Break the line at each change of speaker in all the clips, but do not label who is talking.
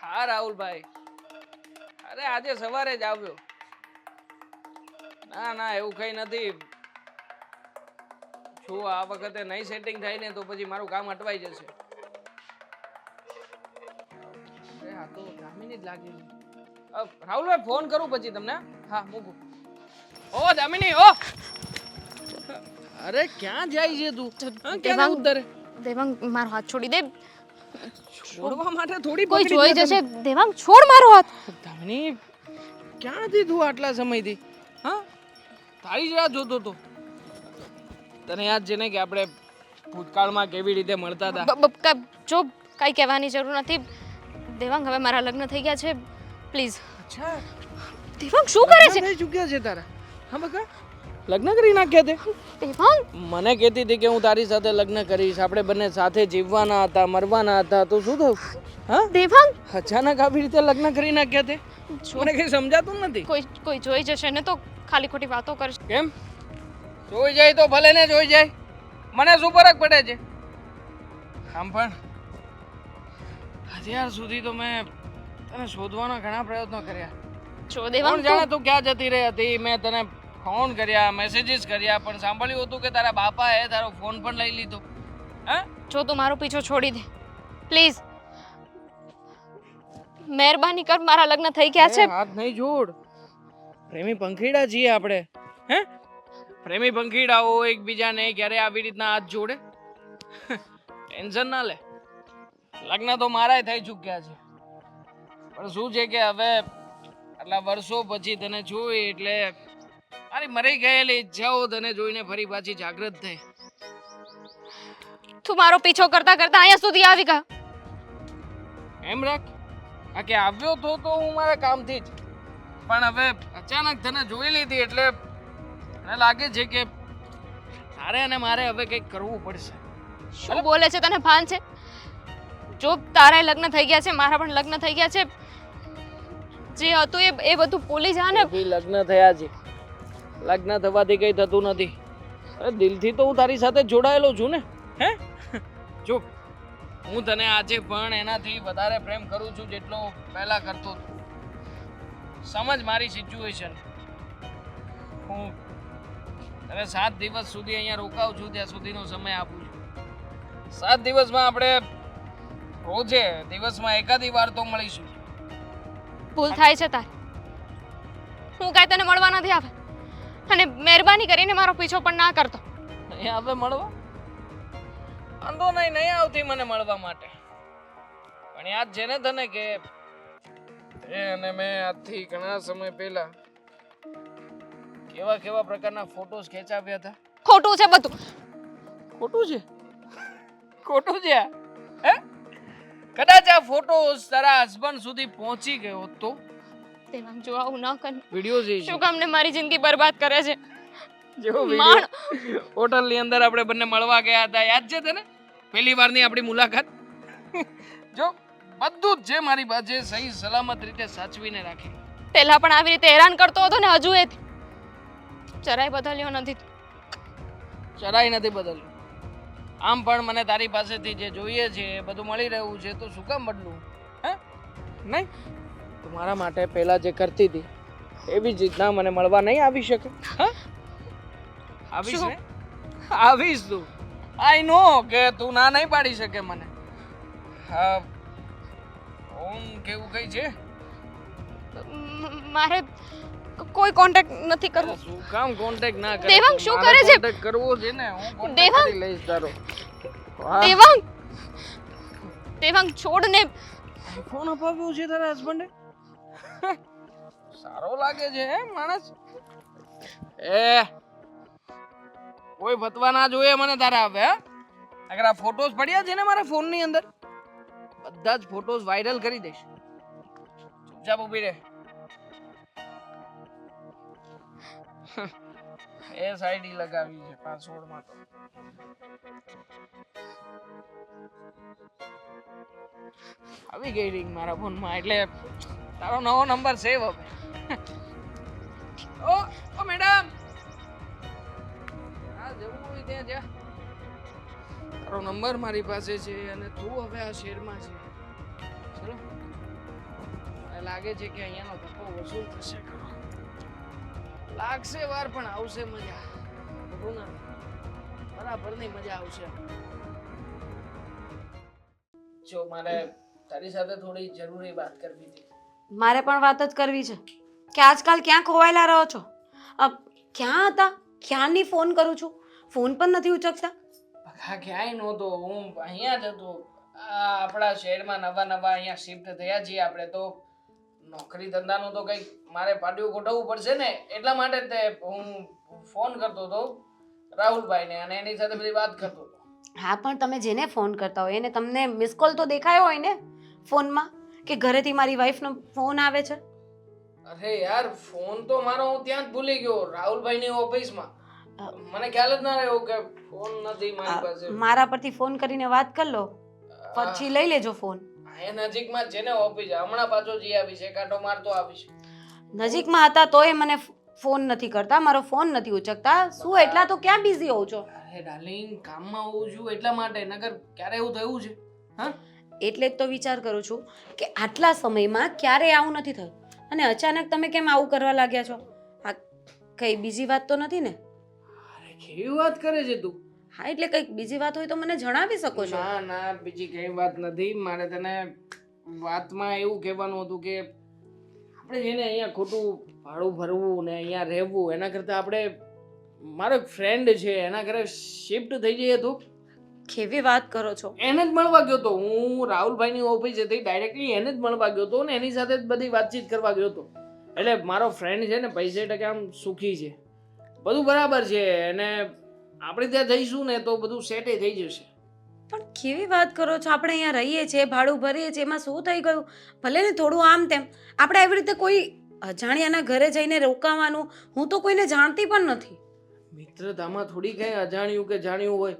હા રાહુલભાઈ, અરે આજે સવારે જ આવ્યો. ના એવું કઈ નથી. જો આ વખતે નહીં સેટિંગ થાય ને તો પછી મારું કામ અટવાઈ જશે. અરે આ તો દામિની જ લાગે છે. રાહુલભાઈ ફોન કરું પછી તમને. હા મૂકું. ઓ દામિની ઓ, અરે ક્યાં જાય છે તું? ક્યાં ઉતરે?
દેવાંગ મારો હાથ છોડી દે.
છોડવા માટે થોડી
કોઈ
પકડી
જોઈ
લે
જશે.
તને.
દેવાંગ છોડ મારો હાથ.
દામિની ક્યાં હતી તું આટલા સમયથી? હા, તારી જ રાહ જોતો તો. તને યાદ છે ને કે આપણે ભૂતકાળમાં કેવી રીતે મળતા હતા?
જો કઈ કહેવાની જરૂર નથી. દેવાંગ હવે મારા લગ્ન થઈ ગયા છે. પ્લીઝ.
અચ્છા,
દેવાંગ શું કરે છે?
થઈ ચૂક્યા છે તારા? હા બકા, લગ્ન કરી નાખ્યા તે?
દેવાંગ
મને કહેતી હતી કે હું તારી સાથે લગ્ન કરીશ, આપણે બંને સાથે જીવવાના હતા, મરવાના હતા, તો શું થયું? હા
દેવાંગ
અચાનક આવી રીતે લગ્ન કરી નાખ્યા તે? મને કઈ સમજાતું નથી.
કોઈ જોઈ જશે ને તો ખાલી ખોટી વાતો કરશે.
કેમ? જોઈ જાય તો ભલે ને જોઈ જાય, મને શું ફરક પડે છે? આમ પણ અત્યાર સુધી તો મેં તને શોધવાના ઘણા પ્રયત્નો કર્યા.
જો દેવાંગ
કોણ જાણે તું ક્યાં જતી રહી હતી. મેં તને ફોન કર્યા, મેસેજીસ કર્યા, પણ સાંભળ્યું હતું કે તારા બાપાએ તારો ફોન પણ લઈ લીધો. હા,
જો તું મારો પીછો છોડી દે પ્લીઝ. મહેરબાની કર, મારા લગ્ન થઈ ગયા છે.
હાથ નહીં જોડ. પ્રેમી પંખીડા છીએ આપણે. હે, પ્રેમી પંખીડાઓ એકબીજાને ક્યારે આવી રીતના હાથ જોડે? ટેન્શન ના લે, લગ્ન તો મારાય થઈ ચૂક્યા છે. પણ શું છે કે હવે આટલા વર્ષો પછી તને જોઈ એટલે મારી મરી ગયેલી ઈચ્છાઓ તને જોઈને ફરી પાછી જાગૃત થઈ.
તું મારો પીછો કરતા કરતા અહીંયા સુધી આવી ગયો.
એમ રાખ, આ કે આવ્યો તો હું મારા કામથી જ, પણ હવે અચાનક તને જોઈ લીધી એટલે મને લાગે છે કે તારે અને મારે હવે કંઈક કરવું પડશે.
શું બોલે છે? તને ભાન છે? જો તારા લગ્ન થઈ ગયા છે, મારા પણ લગ્ન થઈ ગયા છે. જે હતું એ બધું ભૂલી જા ને.
બી લગ્ન થયા છે, લગ્ન થવાથી કઈ થતું નથી. અરે દિલથી તો હું તારી સાથે જોડાયેલો છું ને. હે, જો હું તને આજે પણ એનાથી વધારે પ્રેમ કરું છું જેટલો પહેલા કરતો હતો. સમજ મારી સિચ્યુએશન. હું તને 7 દિવસ સુધી અહીંયા રોકાઉં છું, ત્યાં સુધીનો સમય આપું છું. 7 દિવસમાં આપણે રોજે દિવસમાં એકાદી વાર તો મળીશું.
ભૂલ થાય છે તારે. હું કાંઈ તને મળવા નથી આવે, અને મહેરબાની કરીને મારો પીછો પણ ના કરતો.
અહીંયા હવે મળવા વાંધો નહીં આવતી મને મળવા માટે, પણ યાદ છે ને તને કે અને મેં આજથી ઘણા સમય પહેલા કેવા પ્રકારના ફોટોસ ખેંચાવ્યા હતા?
ખોટું છે બધું.
ખોટું છે? ખોટું છે? હે, કદાચ આ ફોટોસ તારા હસબન્ડ સુધી પહોંચી ગયો તો?
દેવાંગ જો આવું ન કર.
વિડિયોઝ છે
શું કામ ને મારી જિંદગી બરબાદ કરે છે?
જો વિડિયો હોટલ ની અંદર આપણે બંને મળવા ગયા હતા, યાદ છે તને? પહેલી વારની આપણી મુલાકાત. જો બધું જ છે મારી પાસે સહી સલામત રીતે સાચવીને રાખે.
પહેલા પણ આવી રીતે હેરાન કરતો હતો ને હજુ એ જરાય બદલ્યો નથી.
જરાય નથી બદલ્યું. આમ પણ મને તારી પાસેથી જે જોઈએ છે એ બધું મળી રહ્યું છે, તો શું કામ બદલું? હે, નહીં તું મારા માટે પહેલા જે કરતી હતી એવી જ રીતના મને મળવા નહીં આવી શકે? હા, આવીશ ને? આવીશ તું. આઈ નો કે તું ના નહીં પાડી શકે મને. હા, કેવું કઈ છે?
મારે કોઈ કોન્ટેક્ટ નથી કરવો.
શું કામ કોન્ટેક્ટ ના કરે?
દેવાંગ શું કરે છે?
કોન્ટેક્ટ કરવો છે ને, હું કોન્ટેક્ટ
દેવાંગ
કરી લઈશ તારો.
દેવાંગ છોડ ને.
ફોન અપાવ્યો છે તારા હસબન્ડે? સારો લાગે છે હે માણસ. કોઈ ફતવા ના જોઈએ મને તારા હવે. અગર આ ફોટોસ પડ્યા છે ને મારા ફોન ની અંદર, બધા જ ફોટોસ વાયરલ કરી દઈશ. ચૂપચાપ ઊભી રહે. આઈડી લગાવી છે પાસવર્ડમાં તો. આવી ગઈ રિંગ મારા ફોનમાં, એટલે તારો નવો નંબર સેવ હવે. ઓ મેડમ, હા જવું હોય ત્યાં જા. તારો નંબર મારી પાસે છે અને તું હવે આ શહેરમાં છે. ચલો લાગે છે કે અહીંયાનો ધક્કો વસૂલ થશે ખરો. લાગશે વાર પણ આવશે મજા. ખરું ને? બરાબરની મજા આવશે. જો મારે તારી સાથે થોડી જરૂરી વાત કરવી હતી.
મારે પણ વાત જ કરવી છે કે આજકાલ ક્યાં ખોવાયેલા રહો છો? ક્યાં હતા? ક્યાંની ફોન કરું છું, ફોન પણ નથી ઉચકતા.
બકા ક્યાંય નહોતો, હું અહીંયા જ હતો. આ આપણા શહેરમાં નવા અહીંયા શિફ્ટ થયા છીએ આપણે, તો નોકરી ધંધાનું તો કંઈક મારે પાટિયું ગોઠવવું પડશે ને, એટલા માટે તે હું ફોન કરતો હતો રાહુલભાઈને અને એની સાથે બધી વાત કરતો હતો.
હા, પણ તમે જેને ફોન કરતા હોય એને તમને મિસ કોલ તો દેખાયો હોય ને ફોનમાં, કે ઘરેથી મારી વાઈફનો ફોન આવે છે.
અરે યાર, ફોન તો મારો હું ત્યાં જ ભૂલી ગયો રાહુલભાઈની ઓફિસમાં. મને ખ્યાલ જ ના રહ્યો કે ફોન નથી મારી પાસે.
મારા પરથી ફોન કરીને વાત કરી લો, પછી લઈ લેજો ફોન.
એ નજીકમાં છે ને ઓફિસ, હમણાં પાછો જઈ આવીશ, એક આંટો મારતો આવીશ.
નજીકમાં હતા તોય મને ફોન નથી કરતા, મારો ફોન નથી ઉચકતા. શું એટલા તો ક્યાં બિઝી હોવ છો?
અરે ડાર્લિંગ, કામમાં હોઉં છું એટલા માટે, નકર ક્યારે એવું થયું છે? હા,
એટલે જ તો વિચાર કરું છું કે આટલા સમયમાં ક્યારેય આવું નથી થયું, અને અચાનક તમે કેમ આવું કરવા લાગ્યા છો? આ કઈ બીજી વાત તો નથી ને?
અરે કેવી વાત કરે છે તું?
હા, એટલે કંઈક બીજી વાત હોય તો મને જણાવી શકો છો.
ના ના, બીજી કઈ વાત નથી. મારે તને વાતમાં એવું કહેવાનું હતું કે આપણે જેને અહીંયા ખોટું ભાડું ભરવું ને અહીંયા રહેવું એના કરતાં આપણે, મારો એક ફ્રેન્ડ છે એના ઘરે શિફ્ટ થઈ જઈએ તો.
કેવી વાત કરો છો?
એને જ મળવા ગયો હતો હું. રાહુલભાઈની ઓફિસ હતી, ડાયરેક્ટલી એને જ મળવા ગયો હતો ને એની સાથે જ બધી વાતચીત કરવા ગયો હતો. એટલે મારો ફ્રેન્ડ છે ને 50% આમ સુખી છે, બધું બરાબર છે, અને આપણે ત્યાં જઈશું ને તો બધું સેટ થઈ જશે.
પણ કેવી વાત કરો છો? આપણે અહીંયા રહીએ છીએ, ભાડું ભરીએ છીએ, એમાં શું થઈ ગયું? ભલે ને થોડું આમ તેમ, આપણે આવી રીતે કોઈ અજાણ્યાના ઘરે જઈને રોકાવાનું, હું તો કોઈને જાણતી પણ નથી.
મિત્રતામાં થોડી કઈ અજાણ્યું કે જાણ્યું હોય.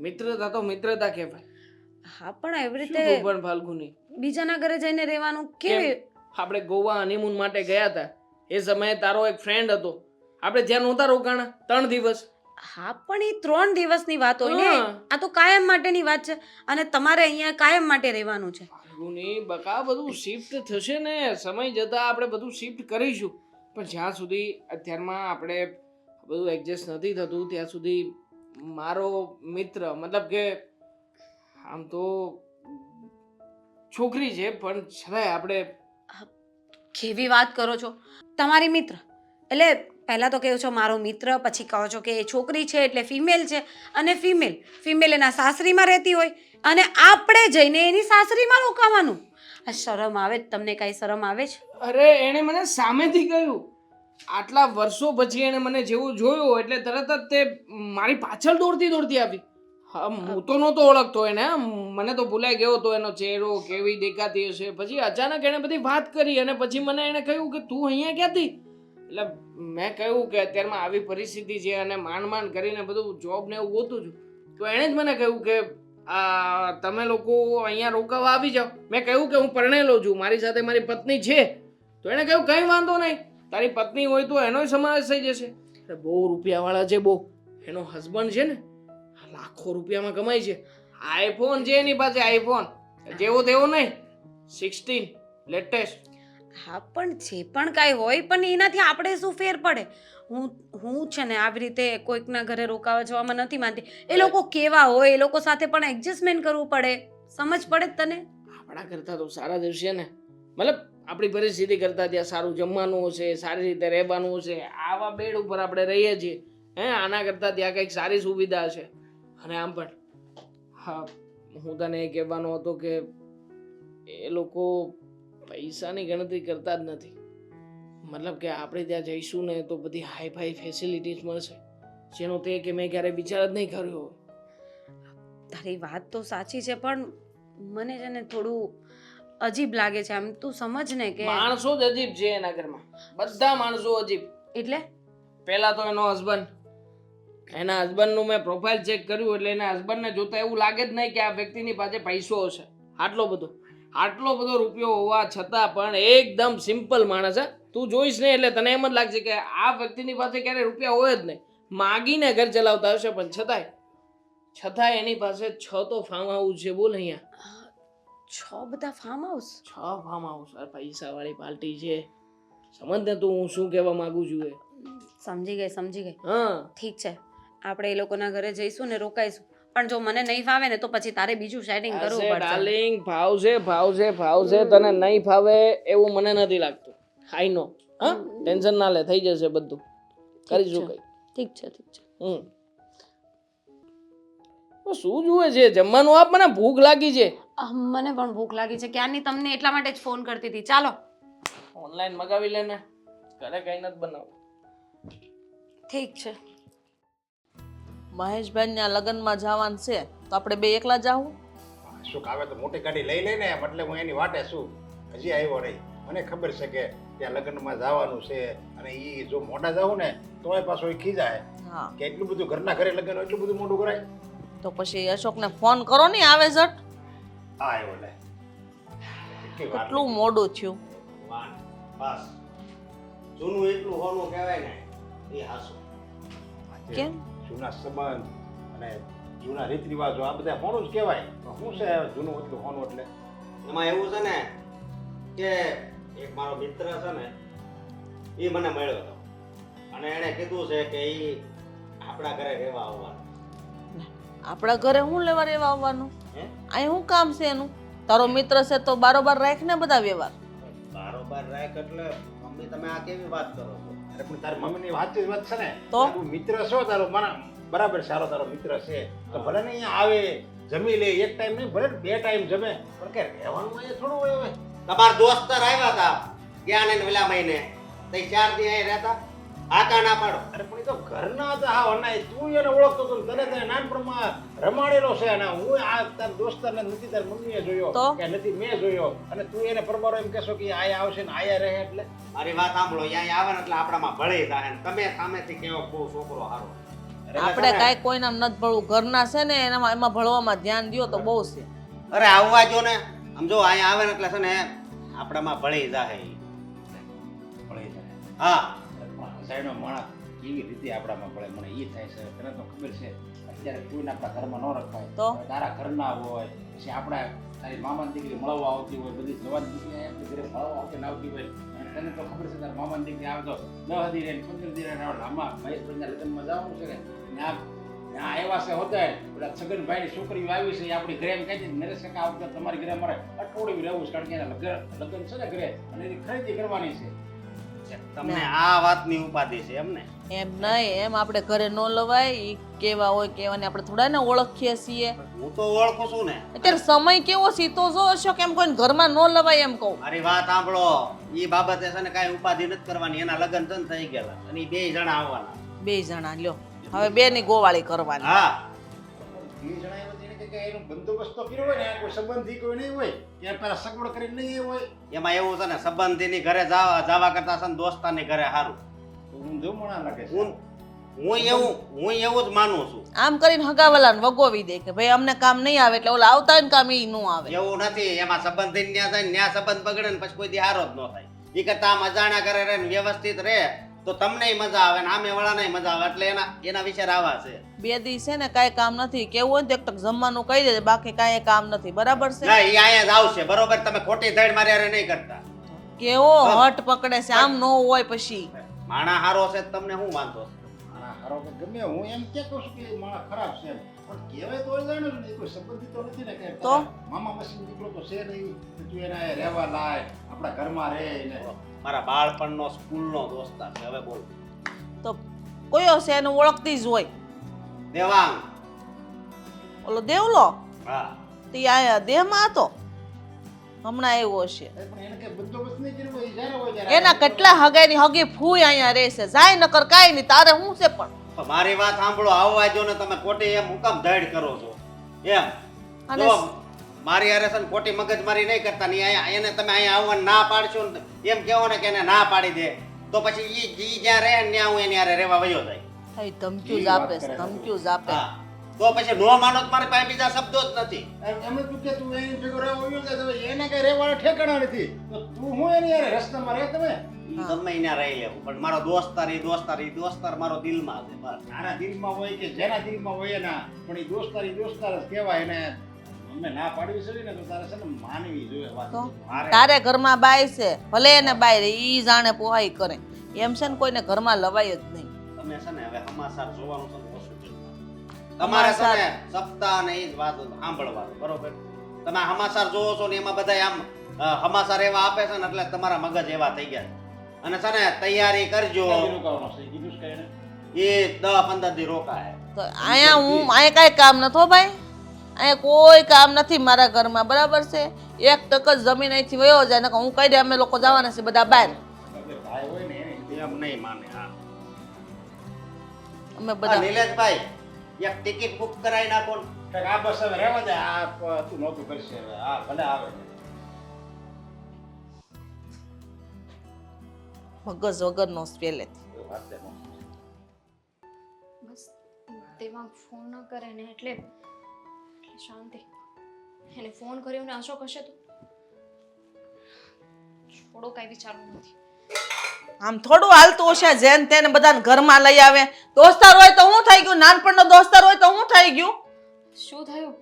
મિત્રતા તો મિત્રતા કહેવાય.
હા, પણ એવી
શું
રીતે
પણ ફાલ્ગુની,
બીજાના ઘરે જઈને રહેવાનું કેવી?
આપણે ગોવા હનીમૂન માટે ગયા હતા, એ સમયે તારો એક ફ્રેન્ડ હતો, આપણે ત્યાં નહોતા રોકાણા 3 દિવસ.
હા, પણ એ 3 દિવસની વાત હોય ને,
હા.
આ તો કાયમ માટેની વાત છે, અને તમારે અહીંયા કાયમ માટે રહેવાનું છે.
ફાલ્ગુની બકા, બધું શિફ્ટ થશે ને, સમય જતા આપણે બધું શિફ્ટ કરીશું, પણ જ્યાં સુધી અત્યારમાં આપણે બધું એડજસ્ટ નથી થતું ત્યાં સુધી મારો મિત્ર, મતલબ કે આમ તો છોકરી છે પણ છતાંય આપણે.
કેવી વાત કરો છો? તમારી મિત્ર એટલે પહેલા તો કહો છો મારો મિત્ર, પછી કહો છો કે એ છોકરી છે એટલે ફિમેલ છે, અને ફિમેલ એના સાસરીમાં રહેતી હોય, અને આપણે જઈને એની સાસરીમાં રોકાવાનું. આ શરમ આવે? તમને કાંઈ શરમ આવે છે?
અરે એણે મને સામેથી કહ્યું, આટલા વર્ષો પછી એણે મને જેવું જોયું એટલે તરત જ તે મારી પાછળ દોડતી આવી. હા, હું તો નહોતો ઓળખતો એને, મને તો ભૂલાઈ ગયો હતો એનો ચહેરો કેવી દેખાતી હશે. પછી અચાનક એણે બધી વાત કરી અને પછી મને એણે કહ્યું કે તું અહીંયા ક્યાંથી? એટલે મેં કહ્યું કે અત્યારમાં આવી પરિસ્થિતિ છે અને માંડ કરીને બધું જોબ ને એવું ગોતું છું. તો એણે જ મને કહ્યું કે તમે લોકો અહીંયા રોકાવા આવી જાઓ. મેં કહ્યું કે હું પરણેલો છું, મારી સાથે મારી પત્ની છે. તો એણે કહ્યું કંઈ વાંધો નહીં, તારી પત્ની હોય તો એનોય સમાવેશ થઈ જશે. બહુ રૂપિયાવાળા છે, બહુ. એનો હસબન્ડ છે ને લાખો રૂપિયામાં કમાય છે, આઈફોન છે એની પાસે, આઈફોન જેવો તેવો નહીં, 16 લેટેસ્ટ.
હા, પણ જે પણ કાંઈ હોય, પણ એનાથી આપણે શું ફેર પડે? હું છે ને આવી રીતે કોઈકના ઘરે રોકાવા જવામાં નથી માનતી. એ લોકો કેવા હોય, એ લોકો સાથે પણ એડજસ્ટમેન્ટ કરવું પડે, સમજ પડે જ તને?
આપણા કરતાં તો સારા જ હશે ને, મતલબ આપણી પરિસ્થિતિ કરતાં ત્યાં સારું જમવાનું હશે, સારી રીતે રહેવાનું હશે. આવા બેડ ઉપર આપણે રહીએ છીએ, આના કરતાં ત્યાં કંઈક સારી સુવિધા હશે. અને આમ પણ હા, હું તને એ કહેવાનો હતો કે એ લોકો પૈસાની ગણતરી કરતા જ નથી. મતલબ કે આપણે ત્યાં જઈશું ને તો બધી હાઈ ફાઈ ફેસિલિટીઝ મળશે, જેનો તે કે મેં ક્યારે વિચાર જ નહીં કર્યો.
તારી વાત તો સાચી છે, પણ મને છે ને થોડું અજીબ લાગે છે. આમ તું સમજ ને કે
માણસો જ અજીબ છે એના ઘરમાં, બધા માણસો અજીબ.
એટલે
પહેલા તો એનો હસબન્ડ, એના હસબન્ડનું મેં પ્રોફાઇલ ચેક કર્યું એટલે એના હસબન્ડને જોતા એવું લાગે જ નહીં કે આ વ્યક્તિની પાસે પૈસો હશે. આટલો બધો રૂપિયો હોવા છતાં પણ એકદમ સિમ્પલ માણસ. તું જોઈશ ને એટલે તને એમ જ લાગશે કે આ વ્યક્તિની પાસે ક્યારે રૂપિયા હોય જ નહીં, માગીને ઘર ચલાવતા હશે. પણ છતાંય એની પાસે 6 તો ફાર્મ હાઉસ છે. બોલ અહીંયા
6 બધા ફાર્મ હાઉસ?
6 ફાર્મ હાઉસ, પૈસા વાળી પાર્ટી છે. સમજ ને તું હું શું કહેવા માંગુ છું એ.
સમજી ગઈ.
હા
ઠીક છે, આપણે એ લોકોના ઘરે જઈશું ને રોકાઈશું. પણ જો મને નહીં ફાવે ને તો પછી તારે બીજું સેટિંગ કરવું પડશે.
ડાર્લિંગ, ભાવશે તને નહીં ફાવે એવું મને નથી લાગતું. આઈ નો. હા, ટેન્શન ના લે, થઈ જશે બધું. કરીશું કઈ.
ઠીક છે.
શું જુએ છે? જમવાનું આપ, મને ભૂખ લાગી છે.
મને પણ ભૂખ લાગી છે ક્યારની, તમને એટલા માટે જ ફોન કરતી હતી. ચાલો
ઓનલાઈન મગાવી લે ને, ઘરે કઈ નથી બનાવું.
ઠીક છે.
મહેશભાઈના લગ્નમાં જવાનું છે તો આપણે બે એકલા જાવું?
શું કાવે તો મોટી ગાડી લઈ લઈને એટલે હું એની વાટે છું. હજી આવ્યો નહીં. મને ખબર છે કે ત્યાં લગ્નમાં જવાનું છે અને એ જો મોડા જાવું ને તોય પાછો એ ખીજાય
હા.
કે એટલું બધું ઘરના ઘરે લગ્ન હોય એટલું બધું મોટું કરાય.
તો પછી અશોકને ફોન કરો ને, આવે ઝટ.
હા આવ્યો લે. કેટલી વાર
કેટલું મોડું થયું.
વાન બસ જૂનું એટલું હોનું કહેવાય ને એ હાસું.
લાગી.
કેમ?
જૂના સંબંધ અને જૂના રીત રિવાજો આ બધા હોનું જ કહેવાય. શું છે જૂનું એટલું હોનું એટલે?
એમાં એવું છે ને કે એક મારો મિત્ર છે ને એ મને મળ્યો હતો અને એણે કીધું છે કે એ આપણા ઘરે રહેવા આવવાનું.
આપણા ઘરે હું લેવા રહેવા આવવાનું?
હે?
અહીં શું કામ છે એનું? તારો મિત્ર છે તો બારોબાર રાખ ને બધા વ્યવહાર.
બારોબાર રાખ એટલે મમ્મી તમે આ કેવી વાત કરો છો?
અરે પણ તારી મમ્મીની વાત જ વાત છે ને.
તો?
તું મિત્ર છો તારો, મને બરાબર સારો તારો મિત્ર છે તો ભલે ને અહીંયા આવે જમી લે, એક ટાઈમ નહીં ભલે 2 ટાઈમ જમે, પણ કે રહેવાનું અહીંયા થોડું હોય હવે.
તમારા દોસ્તર આવ્યા હતા ગયા ને પેલા મહિને તે 4 દી અહીં રહેતા. આકા ના પાડો.
અરે પણ એ તો ઘરના હતા. હા અનાય તું એને ઓળખતો તો તને નાનપણમાં રમાડેલો છે અને હું આ તાર દોસ્તરને નથી તાર મમ્મીએ જોયો
તો?
કે નથી મેં જોયો અને તું એને પરબારો એમ કહેશો કે આયા આવશે ને આયા રહે એટલે
મારી વાત સાંભળો, અહીંયા આવે ને એટલે આપણામાં ભળી જાય ને તમે સામેથી કેવો બહુ છોકરો હારો.
આપણે કાંઈ કોઈના નથી ભળવું, ઘરના છે ને એમાં ભળવામાં ધ્યાન દ્યો તો બહુ છે.
અરે આવવા જો ને, સમજો અહીંયા આવે ને એટલે છે ને આપણામાં ભળી જાય.
ભળી જાય.
હા
સાઈડનો માણસ કેવી રીતે આપણામાં ભળે મને એ થાય છે. તને તો ખબર છે અત્યારે કોઈને આપણા ઘરમાં ન રખાય.
તો?
તારા ઘરના હોય પછી આપણા તારી મામાની દીકરી મળવા આવતી હોય, બધી જવાની દીકરી આપણી ઘરે મળવા આવતી ને આવતી હોય. અને તને તો ખબર છે તારા મામાની દીકરી આવે તો 10 દી રહે 15 દી રહે. આમાં મહેશભાઈના લગ્નમાં જવાનું છે ને ત્યાં આવ્યા છે હોતા પેલા છગનભાઈની છોકરીઓ આવી છે એ આપણી ઘરે એમ કહે છે નરેશ કાકા આ વખતે તમારી ઘરે અમારે અઠવાડિયું રહેવું છે કારણ કે એના લગ્ન છે ને ઘરે અને એની ખરીદી કરવાની છે.
તમને આ વાતની ઉપાધિ છે એમ ને?
એમ નહીં, એમ આપણે ઘરે ન લવાય. ઈ કેવા હોય કેવાને આપણે થોડા ને ઓળખીએ છીએ.
હું તો ઓળખું છું ને.
અત્યારે સમય કેવો છે ઈ તો જો અશોક, એમ કોઈને ઘરમાં ન લવાય એમ કહું.
મારી વાત સાંભળો, એ બાબતે છે ને કાંઈ ઉપાધિ નથી કરવાની. એના લગ્ન છે ને થઈ ગયેલા અને એ 2 જણા આવવાના.
2 જણા લ્યો, હવે 2 ની ગોવાળી કરવાની.
હા
2 જણા એવા જેને કે એનો બંદોબસ્ત તો કર્યો હોય ને, કોઈ સંબંધી કોઈ નહીં હોય ત્યાં પેલા સગવડ કરીને નહીં હોય.
એમાં એવું છે ને સંબંધીની ઘરે જવા કરતા છે ને દોસ્તારની ઘરે સારું.
તો હું જો મણા લાગે છે.
હું એવું જ માનું છું.
આમ કરીને હગાવાલાને વગોવી દે કે ભાઈ અમને કામ નહીં આવે એટલે ઓલા આવતા હોય ને કામ એ ન આવે.
એવું નથી, એમાં સંબંધી ત્યાં જાય ને ત્યાં સંબંધ બગડે ને પછી કોઈ દી હારો જ ન થાય. એ કરતા આમ અજાણ્યા ઘરે રહે ને વ્યવસ્થિત રહે તો તમને મજા આવે ને આમે વાળાને મજા આવે. એટલે એના વિચાર આવા છે.
2 દી છે ને કાંઈ કામ નથી કેવું હોય ને તો એક ટક જમવાનું કહી દેજે, બાકી કાંઈ કામ નથી. બરાબર છે?
ના એ અહીંયા જ આવશે બરોબર. તમે ખોટી ધડ મારી હારે નહીં કરતા.
કેવો હટ પકડે છે, આમ ન હોય પછી.
માણા હારો છે તો તમને શું વાંધો છે?
મારા હારો કે ગમે હું એમ કહેતો છું કે મારા ખરાબ છે એમ. પણ કહેવાય તો જાણો ને કોઈ સંબંધી તો નથી ને કે
તો?
મામા મસીન દીકરો તો છે નહીં કે તું એને રહેવા લાય આપણા ઘરમાં રહે ને.
મારા બાળપણનો સ્કૂલનો દોસ્તાર છે. હવે બોલ.
તો કયો છે એને ઓળખતી જ હોય.
દેવાંગ.
ઓલો દેવલો
હા
તે આ દેહમાં હતો હમણાં આવ્યો છે.
પણ એને કઈ બંદોબસ્ત નહીં કર્યો હોય એ જ્યારે હોય ત્યારે
એના કેટલા હગાઈની હગી ફૂઈ અહીંયા રહેશે, જાય નકર કાંઈ નહીં. તારે શું છે પણ?
તો મારી વાત સાંભળો, આવવા જો ને તમે ખોટી એમ હું કામ ધડ કરો છો એમ?
અને
જો મારી હારે છે ને ખોટી મગજમારી નહીં કરતા ને એને તમે અહીંયા આવવાનું ના પાડશો ને એમ કહેવો ને કે એને ના પાડી દે તો પછી ઈ જ્યાં રહે ને ત્યાં હું એની હારે રહેવા વયો જાય.
ભાઈ ધમક્યું જ આપે છે, ધમક્યું જ આપે.
હા તો પછી નો માનો તો મારી પાસે બીજા શબ્દો જ નથી.
એમ જ તું કે તું એની ભેગો રહેવા આવ્યો છે તો એને કઈ રહેવાના ઠેકાણા નથી તો તું હું એની યાર રસ્તામાં રહે તમે.
ઈ ગમે ત્યાં રહી લેવું પણ મારો દોસ્તાર મારો દિલમાં છે બસ.
આના દિલમાં હોય કે જેના દિલમાં હોય એના પણ એ દોસ્તાર જ કહેવાય એને અમે ના પાડવી છે ને તો તારે છે ને માનવી જોઈએ વાત.
તો?
મારે
તારે ઘરમાં બાય છે ભલે એને બાય રે ઈ જાણે પોહાઈ કરે એમ છે ને કોઈને ઘરમાં લવાય જ નહીં.
તમે છે ને હવે સમાચાર જોવાનું છે ને ઓછું જોવાનું. તમારે છે ને સપ્તાહ ને એ જ વાત સાંભળવાનું બરોબર. તમે આ સમાચાર જોવો છો ને એમાં બધા આમ સમાચાર એવા આપે છે ને એટલે તમારા મગજ એવા થઈ ગયા છે. અને છે ને તૈયારી કરજો.
ક્યાંથી રોકાવાનો છે? કીધું છે કાંઈ એને?
એ 10-15 દી રોકાય.
તો અહીંયા કાંઈ કામ નથો ભાઈ, અહીંયા કોઈ કામ નથી મારા ઘરમાં બરાબર છે. 1% જ જમીન અહીંથી વયો જાય ને હું કહી દે અમે લોકો જવાના છે બધા બહાર.
એટલે ભાઈ હોય ને એને
એમ નહીં માને. હા
અમે
આ
બધા
નિલેશભાઈ એક ટિકિટ બુક કરાવી નાખો ને.
કાંઈક આ બસ હવે રહેવા દે. આ તું નહોતું કરશે હવે. આ ભલે આવે.
મગજ વગરનો પહેલેથી.
એ વાત છે મમ્મી.
બસ તેમાં ફોન ન કરે ને એટલે શાંતિ. એને ફોન કર્યો ને અશોક હશે તો છોડો કાંઈ વિચારવું નથી.
આમ થોડું હાલતું હશે જેન તેને બધાને ઘરમાં લઈ આવે. દોસ્તાર હોય તો હું થઈ ગયું, નાનપણનો દોસ્તાર હોય તો હું થઈ ગયું.
શું થયું?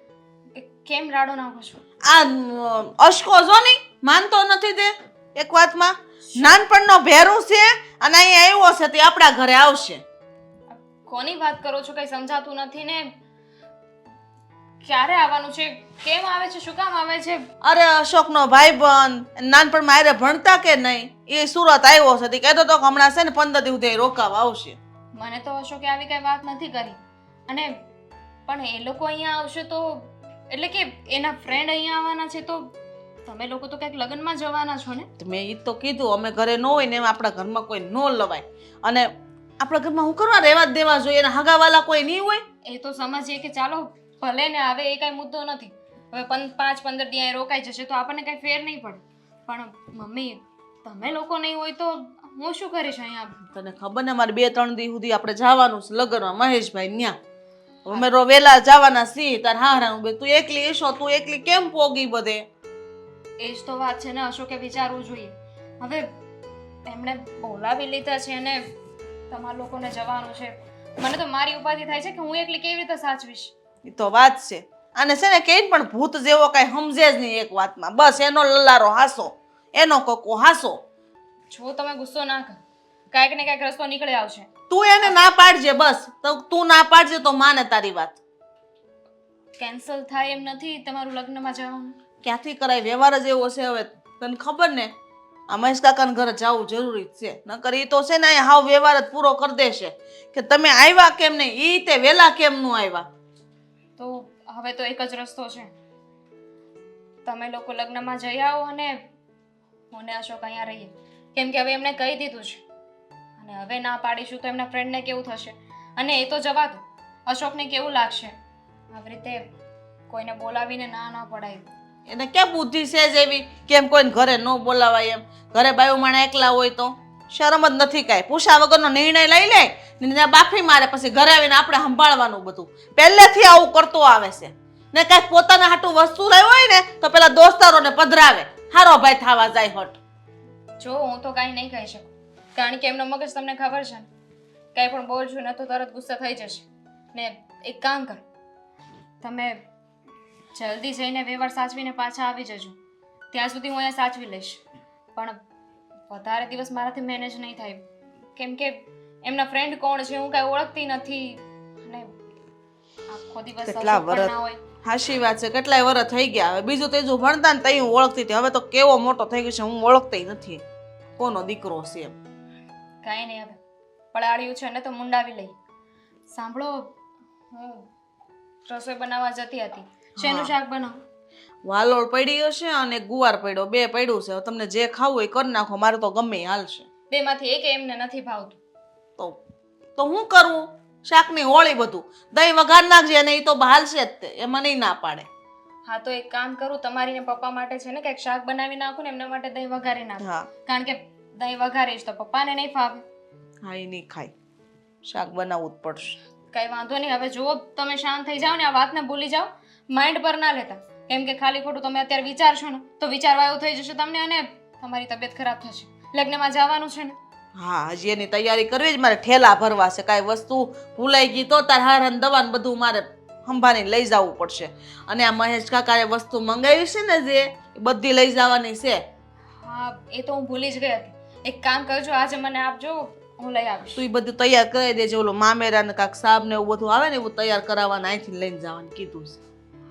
કેમ રાડો નાખો છો?
આ અશકો જો નહીં માનતો નથી તે એક વાતમાં. નાનપણનો ભેરું છે અને અહીંયા આવ્યો છે તે આપણા ઘરે આવશે.
કોની વાત કરો છો? કઈ સમજાતું નથી ને. ક્યારે આવવાનું છે? કેમ આવે છે? શું કામ આવે છે?
અરે અશોકનો ભાઈબંધ નાનપણમાં આરે ભણતા કે નહીં એ સુરત આવ્યો છે તે કહેતો તો કે હમણાં છે ને 15 દિવસ સુધી રોકાવા આવશે.
મને તો અશોકે આવી કઈ વાત નથી કરી. અને પણ એ લોકો અહીંયા આવશે તો એટલે કે એના ફ્રેન્ડ અહીંયા આવવાના છે તો તમે લોકો તો કંઈક લગ્નમાં જવાના છો ને?
તો મેં ઈ તો કીધું અમે ઘરે ન હોય ને એમ આપણા ઘરમાં કોઈ ન લવાય. અને આપણા ઘરમાં હું કરવા રહેવા જ દેવા જોઈએ એના હગાવાલા કોઈ નહીં હોય.
એ તો સમજીએ કે ચાલો ભલે ને આવે એ કઈ મુદ્દો નથી. હવે 5-15 દી અહીંયા રોકાઈ જશે તો આપણને કઈ ફેર નહીં પડે. પણ મમ્મી તમે લોકો નહીં હોય તો હું શું કરીશ અહીંયા?
તને ખબર ને મારે 2-3 દી સુધી આપણે જવાનું છે લગ્નમાં મહેશભાઈ ન્યા. અમે રો વેલા જવાના છીએ તાર હારાનું બે તું એકલી એસો તું એકલી કેમ પોગી બધે?
એ જ તો વાત છે ને. અશોકે વિચારવું જોઈએ. હવે એમણે બોલાવી લીધા છે અને તમારા લોકોને જવાનું છે. મને તો મારી ઉપાધિ થાય છે કે હું એકલી કેવી રીતે સાચવીશ.
એ તો વાત છે. અને છે ને કઈ પણ ભૂત જેવો કઈ સમજે જ નહીં એક વાતમાં. બસ એનો લલારો હાસો, એનો કોકો હાસો.
જો તમે ગુસ્સો ના કર, કાંઈક ને કાંઈક રસ્તો નીકળી આવશે.
તું એને ના પાડજે બસ. તો તું ના પાડજે તો માને તારી વાત.
કેન્સલ થાય એમ નથી તમારું લગ્નમાં જવાનું.
ક્યાંથી કરાય? વ્યવહાર જ એવો છે હવે તને ખબર ને. આ મહેશ કાકાના ઘરે જવું જરૂરી જ છે. નકર ઈ તો છે ને અહીંયા હાવ વ્યવહાર જ પૂરો કરી દેશે કે તમે આવ્યા કેમ નહીં, ઈ તે વેલા કેમ નું આવ્યા.
તો હવે તો એક જ રસ્તો છે. તમે લોકો લગ્નમાં જઈ આવો અને હું ને અશોક અહીંયા રહીએ. કેમ કે હવે એમને કહી દીધું છે અને હવે ના પાડીશું તો એમના ફ્રેન્ડને કેવું થશે. અને એ તો જવા દો, અશોકને કેવું લાગશે આવી રીતે કોઈને બોલાવીને ના પડાય.
એને ક્યાં બુદ્ધિ છે જ એવી કેમ કોઈને ઘરે ન બોલાવાય એમ? ઘરે બાયું માણા એકલા હોય તો શરમ જ નથી કાંઈ. પૂછા વગરનો નિર્ણય લઈ લે ને ત્યાં બાફી મારે પછી ઘરે આવીને આપણે સંભાળવાનું બધું. પહેલેથી આવું કરતો આવે છે ને કાંઈક પોતાના હાટું વસ્તુ લાવ્યો હોય ને તો પેલા દોસ્તારોને પધરાવે. હારો ભાઈ થાવા જાય હટ.
જો હું તો કાંઈ નહીં કહી શકું કારણ કે એમનો મગજ તમને ખબર છે ને. કાંઈ પણ બોલશું ને તો તરત ગુસ્સા થઈ જશે. ને એક કામ કર, તમે જલ્દી જઈને વ્યવહાર સાચવીને પાછા આવી જજો. ત્યાં સુધી હું અહીંયા સાચવી લઈશ. પણ વધારે દિવસ મારાથી મેનેજ નહીં થાય કેમ કે એમના ફ્રેન્ડ કોણ છે હું કાંઈ ઓળખતી નથી. અને આખો દિવસ
કેટલા
અશોક પણ
વરસ
ના હોય.
હાશી વાત છે. કેટલાય વર્ષ થઈ ગયા. હવે બીજું તેજું ભણતા ને તઈ હું ઓળખતી હતી. હવે તો કેવો મોટો થઈ ગયો છે હું ઓળખતી નથી કોનો દીકરો છે એમ.
કાંઈ નહીં, હવે પડાળ્યું છે ને તો મુંડાવી લઈ. સાંભળો, હું રસોઈ બનાવવા જતી હતી. શેનું શાક બનાવું?
વાલોળ પડી હશે અને ગુવાર પડ્યો, બે પડ્યું છે. હવે તમને જે ખાવું એ કરી નાખો, મારે તો ગમે એ હાલશે.
બેમાંથી એક એમને નથી ભાવતું.
તો હું કરવું? શાકની હોળી બધું દહીં વઘાર નાખજે અને એ તો હાલશે જ તે, એમાં નહીં ના પાડે.
હા તો એક કામ કરું, તમારી ને પપ્પા માટે છે ને કંઈક શાક બનાવી નાખું ને એમના માટે દહીં વઘારી નાખું.
હા
કારણ કે દહીં વઘારીશ તો પપ્પાને નહીં ફાવે.
હા એ નહીં ખાય, શાક બનાવવું જ પડશે.
કઈ વાંધો નહીં. હવે જુઓ તમે શાંત થઈ જાઓ ને આ વાતને ભૂલી જાઓ, માઇન્ડ પર ના લેતા. કેમ કે ખાલી ખોટું તમે અત્યારે વિચારશો ને તો વિચારવા એવું થઈ જશે તમને અને તમારી તબિયત ખરાબ થશે. લગ્નમાં જવાનું છે ને.
હા હજી એની તૈયારી કરવી જ મારે. ઠેલા ભરવા છે, કાંઈ વસ્તુ ભૂલાઈ ગઈ તો તાર હાર દવા ને બધું મારે સંભાળીને લઈ જવું પડશે. અને આ મહેશ કાકાએ વસ્તુ મંગાવી છે ને જે એ બધી લઈ જવાની છે.
હા એ તો હું ભૂલી જ ગઈ હતી. એક કામ કરજો, આજે મને આપજો, હું લઈ આવીશ.
તું એ બધું તૈયાર કરી દેજે. ઓલો મામેરા ને કાંક સાબ ને એવું બધું આવે ને એવું તૈયાર કરાવવાના અહીંથી લઈને જવાનું કીધું છે.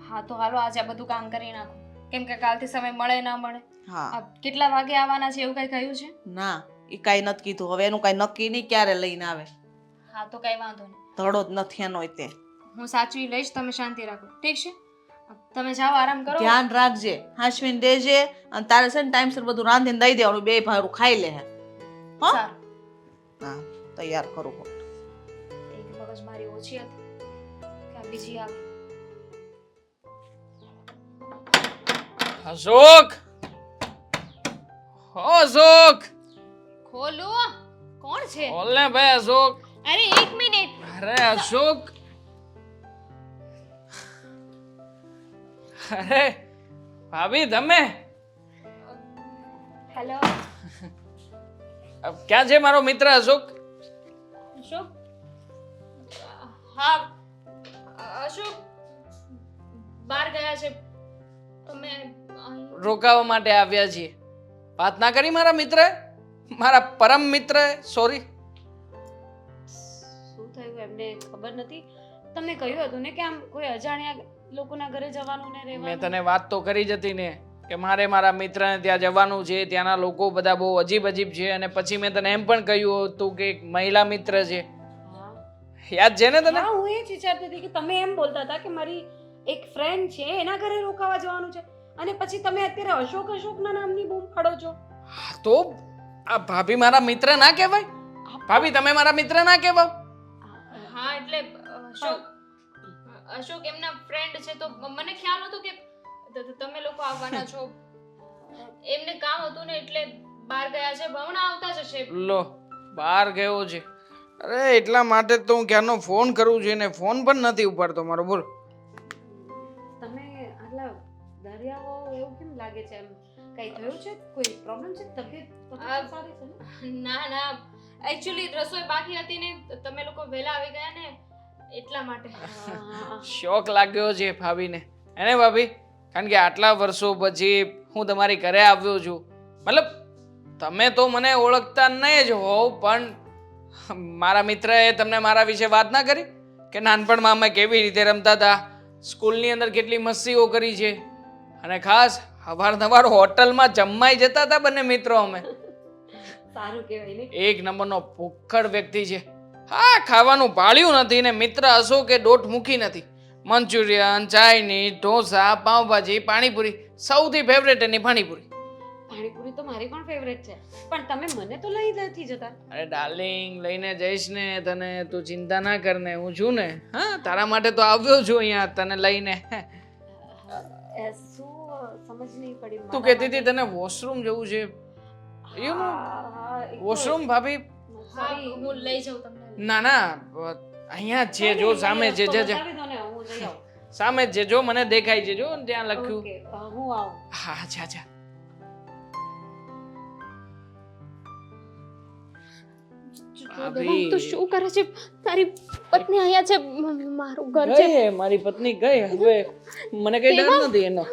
હા તો હાલો આજે આ બધું કામ કરી નાખો, કેમ કે કાલથી સમય મળે ના મળે.
હા
આ કેટલા વાગે આવવાના છે એવું કઈ કહ્યું છે?
ના એ કાંઈ નથી કીધું. હવે એનું કાંઈ નક્કી નહીં ક્યારે લઈને આવે.
હા તો કઈ વાંધો નહીં,
ધડો જ નથી એનો તે.
હું સાચવી લઈશ, તમે શાંતિ રાખો, ઠીક છે? તમે જાઓ, આરામ કરો.
ધ્યાન રાખજે, હાંસવીને દેજે. અને તારે છે ને ટાઈમસર બધું રાંધીને દઈ દેવાનું, બે ભારું ખાઈ લે. હા
સારું.
હા તૈયાર કરું.
એક મગજ મારી ઓછી હતી કે આ બીજી આવી.
અશોક, ઓ અશોક,
ખોલો, કોણ છે?
બોલ ને ભાઈ અશોક.
અરે એક મિનિટ.
અરે અશોક, અરે ભાભી તમે
હેલો
ક્યાં છે મારો મિત્ર અશોક?
અશોક? હા અશોક બહાર ગયા છે. તમે
રોકાવા માટે આવ્યા છીએ. વાત ના કરી મારા મિત્ર, મારા પરમ મિત્ર. સોરી.
શું થયું એમને ખબર નથી? તમને કહ્યું હતું ને કે આમ કોઈ અજાણ્યા લોકોના ઘરે જવાનું ને
મેં
રહેવાનું.
તને વાત તો કરી જ હતી ને કે મારે મારા મિત્રને ત્યાં જવાનું છે, ત્યાંના લોકો બધા બહુ અજીબ અજીબ છે. અને પછી મેં તને એમ પણ કહ્યું હતું કે એક મહિલા મિત્ર છે,
હા.
યાદ છે ને તને?
હા, હું એ જ વિચારતી હતી કે તમે એમ બોલતા હતા કે મારી એક ફ્રેન્ડ છે એના ઘરે રોકાવા જવાનું છે, અને પછી તમે અત્યારે અશોક અશોકના નામની બૂમ પાડો છો.
હા, તો આ ભાભી મારા મિત્ર ના કહેવાય? ભાભી તમે મારા મિત્ર ના કહેવાય?
હા એટલે અશોક અશોક એમના ફ્રેન્ડ છે, તો મને ખ્યાલ હતો કે તમે લોકો આવવાના છો. એમને કામ હતું ને એટલે બહાર ગયા છે, હમણાં આવતા જ હશે.
લો, બહાર ગયો છે. અરે એટલા માટે તો હું ક્યારનો ફોન કરું છું ને ફોન પણ નથી ઉપાડતો મારો. બોલ.
તમે આટલા દરિયાઓ એવું કેમ લાગે છે? એમ કઈ થયું છે? કોઈ પ્રોબ્લેમ છે? તબિયત સારી છે ને?
ના ના એકચ્યુઅલી રસોઈ બાકી હતી ને, તમે લોકો વહેલા આવી ગયા ને એટલા માટે.
શોખ લાગ્યો છે ભાભીને, એને ભાભી? કારણ કે આટલા વર્ષો પછી હું તમારી ઘરે આવ્યો છું. મતલબ તમે તો મને ઓળખતા નહીં જ હોવ, પણ મારા મિત્રએ તમને મારા વિશે વાત ના કરી કે નાનપણમાં અમે કેવી રીતે રમતા હતા, સ્કૂલની અંદર કેટલી મસ્તીઓ કરી છે, અને ખાસ અવારનવાર હોટલમાં જમવાઈ જતા હતા બંને મિત્રો અમે.
સારું કહેવાય ને.
એક નંબરનો ભૂખડ વ્યક્તિ છે. હા, ખાવાનું ભાળ્યું નથી ને મિત્ર અશોકે દોટ મૂકી નથી. મંચુરિયન, ચાઇનીઝ, ઢોસા, પાવભાજી, પાણીપુરી, સૌથી ફેવરેટ એની પાણીપુરી.
પાણીપુરી તો મારી પણ ફેવરેટ છે, પણ તમે મને તો લઈ નથી જતા.
અરે ડાર્લિંગ, લઈને જઈશ ને તને, તું ચિંતા ના કર ને, હું છું ને. હા, તારા માટે તો આવ્યો છું અહીંયા તને લઈને.
શું સમજ નહીં પડી.
તું કહેતી હતી તને વોશરૂમ જવું છે. યુ નો વોશરૂમ ભાભી?
હા હું લઈ જાઉં તમને.
ના ના, અહીંયા જ છે, જો સામે છે. સામે જ છે, જો મને દેખાય છે, જો ત્યાં લખ્યું.
હું આવું.
હા, જા જા.
તું શું કરે છે? તારી પત્ની અહીંયા છે, મારું ઘર છે.
ગઈ મારી પત્ની ગઈ. હવે મને કઈ ડર નથી એનો.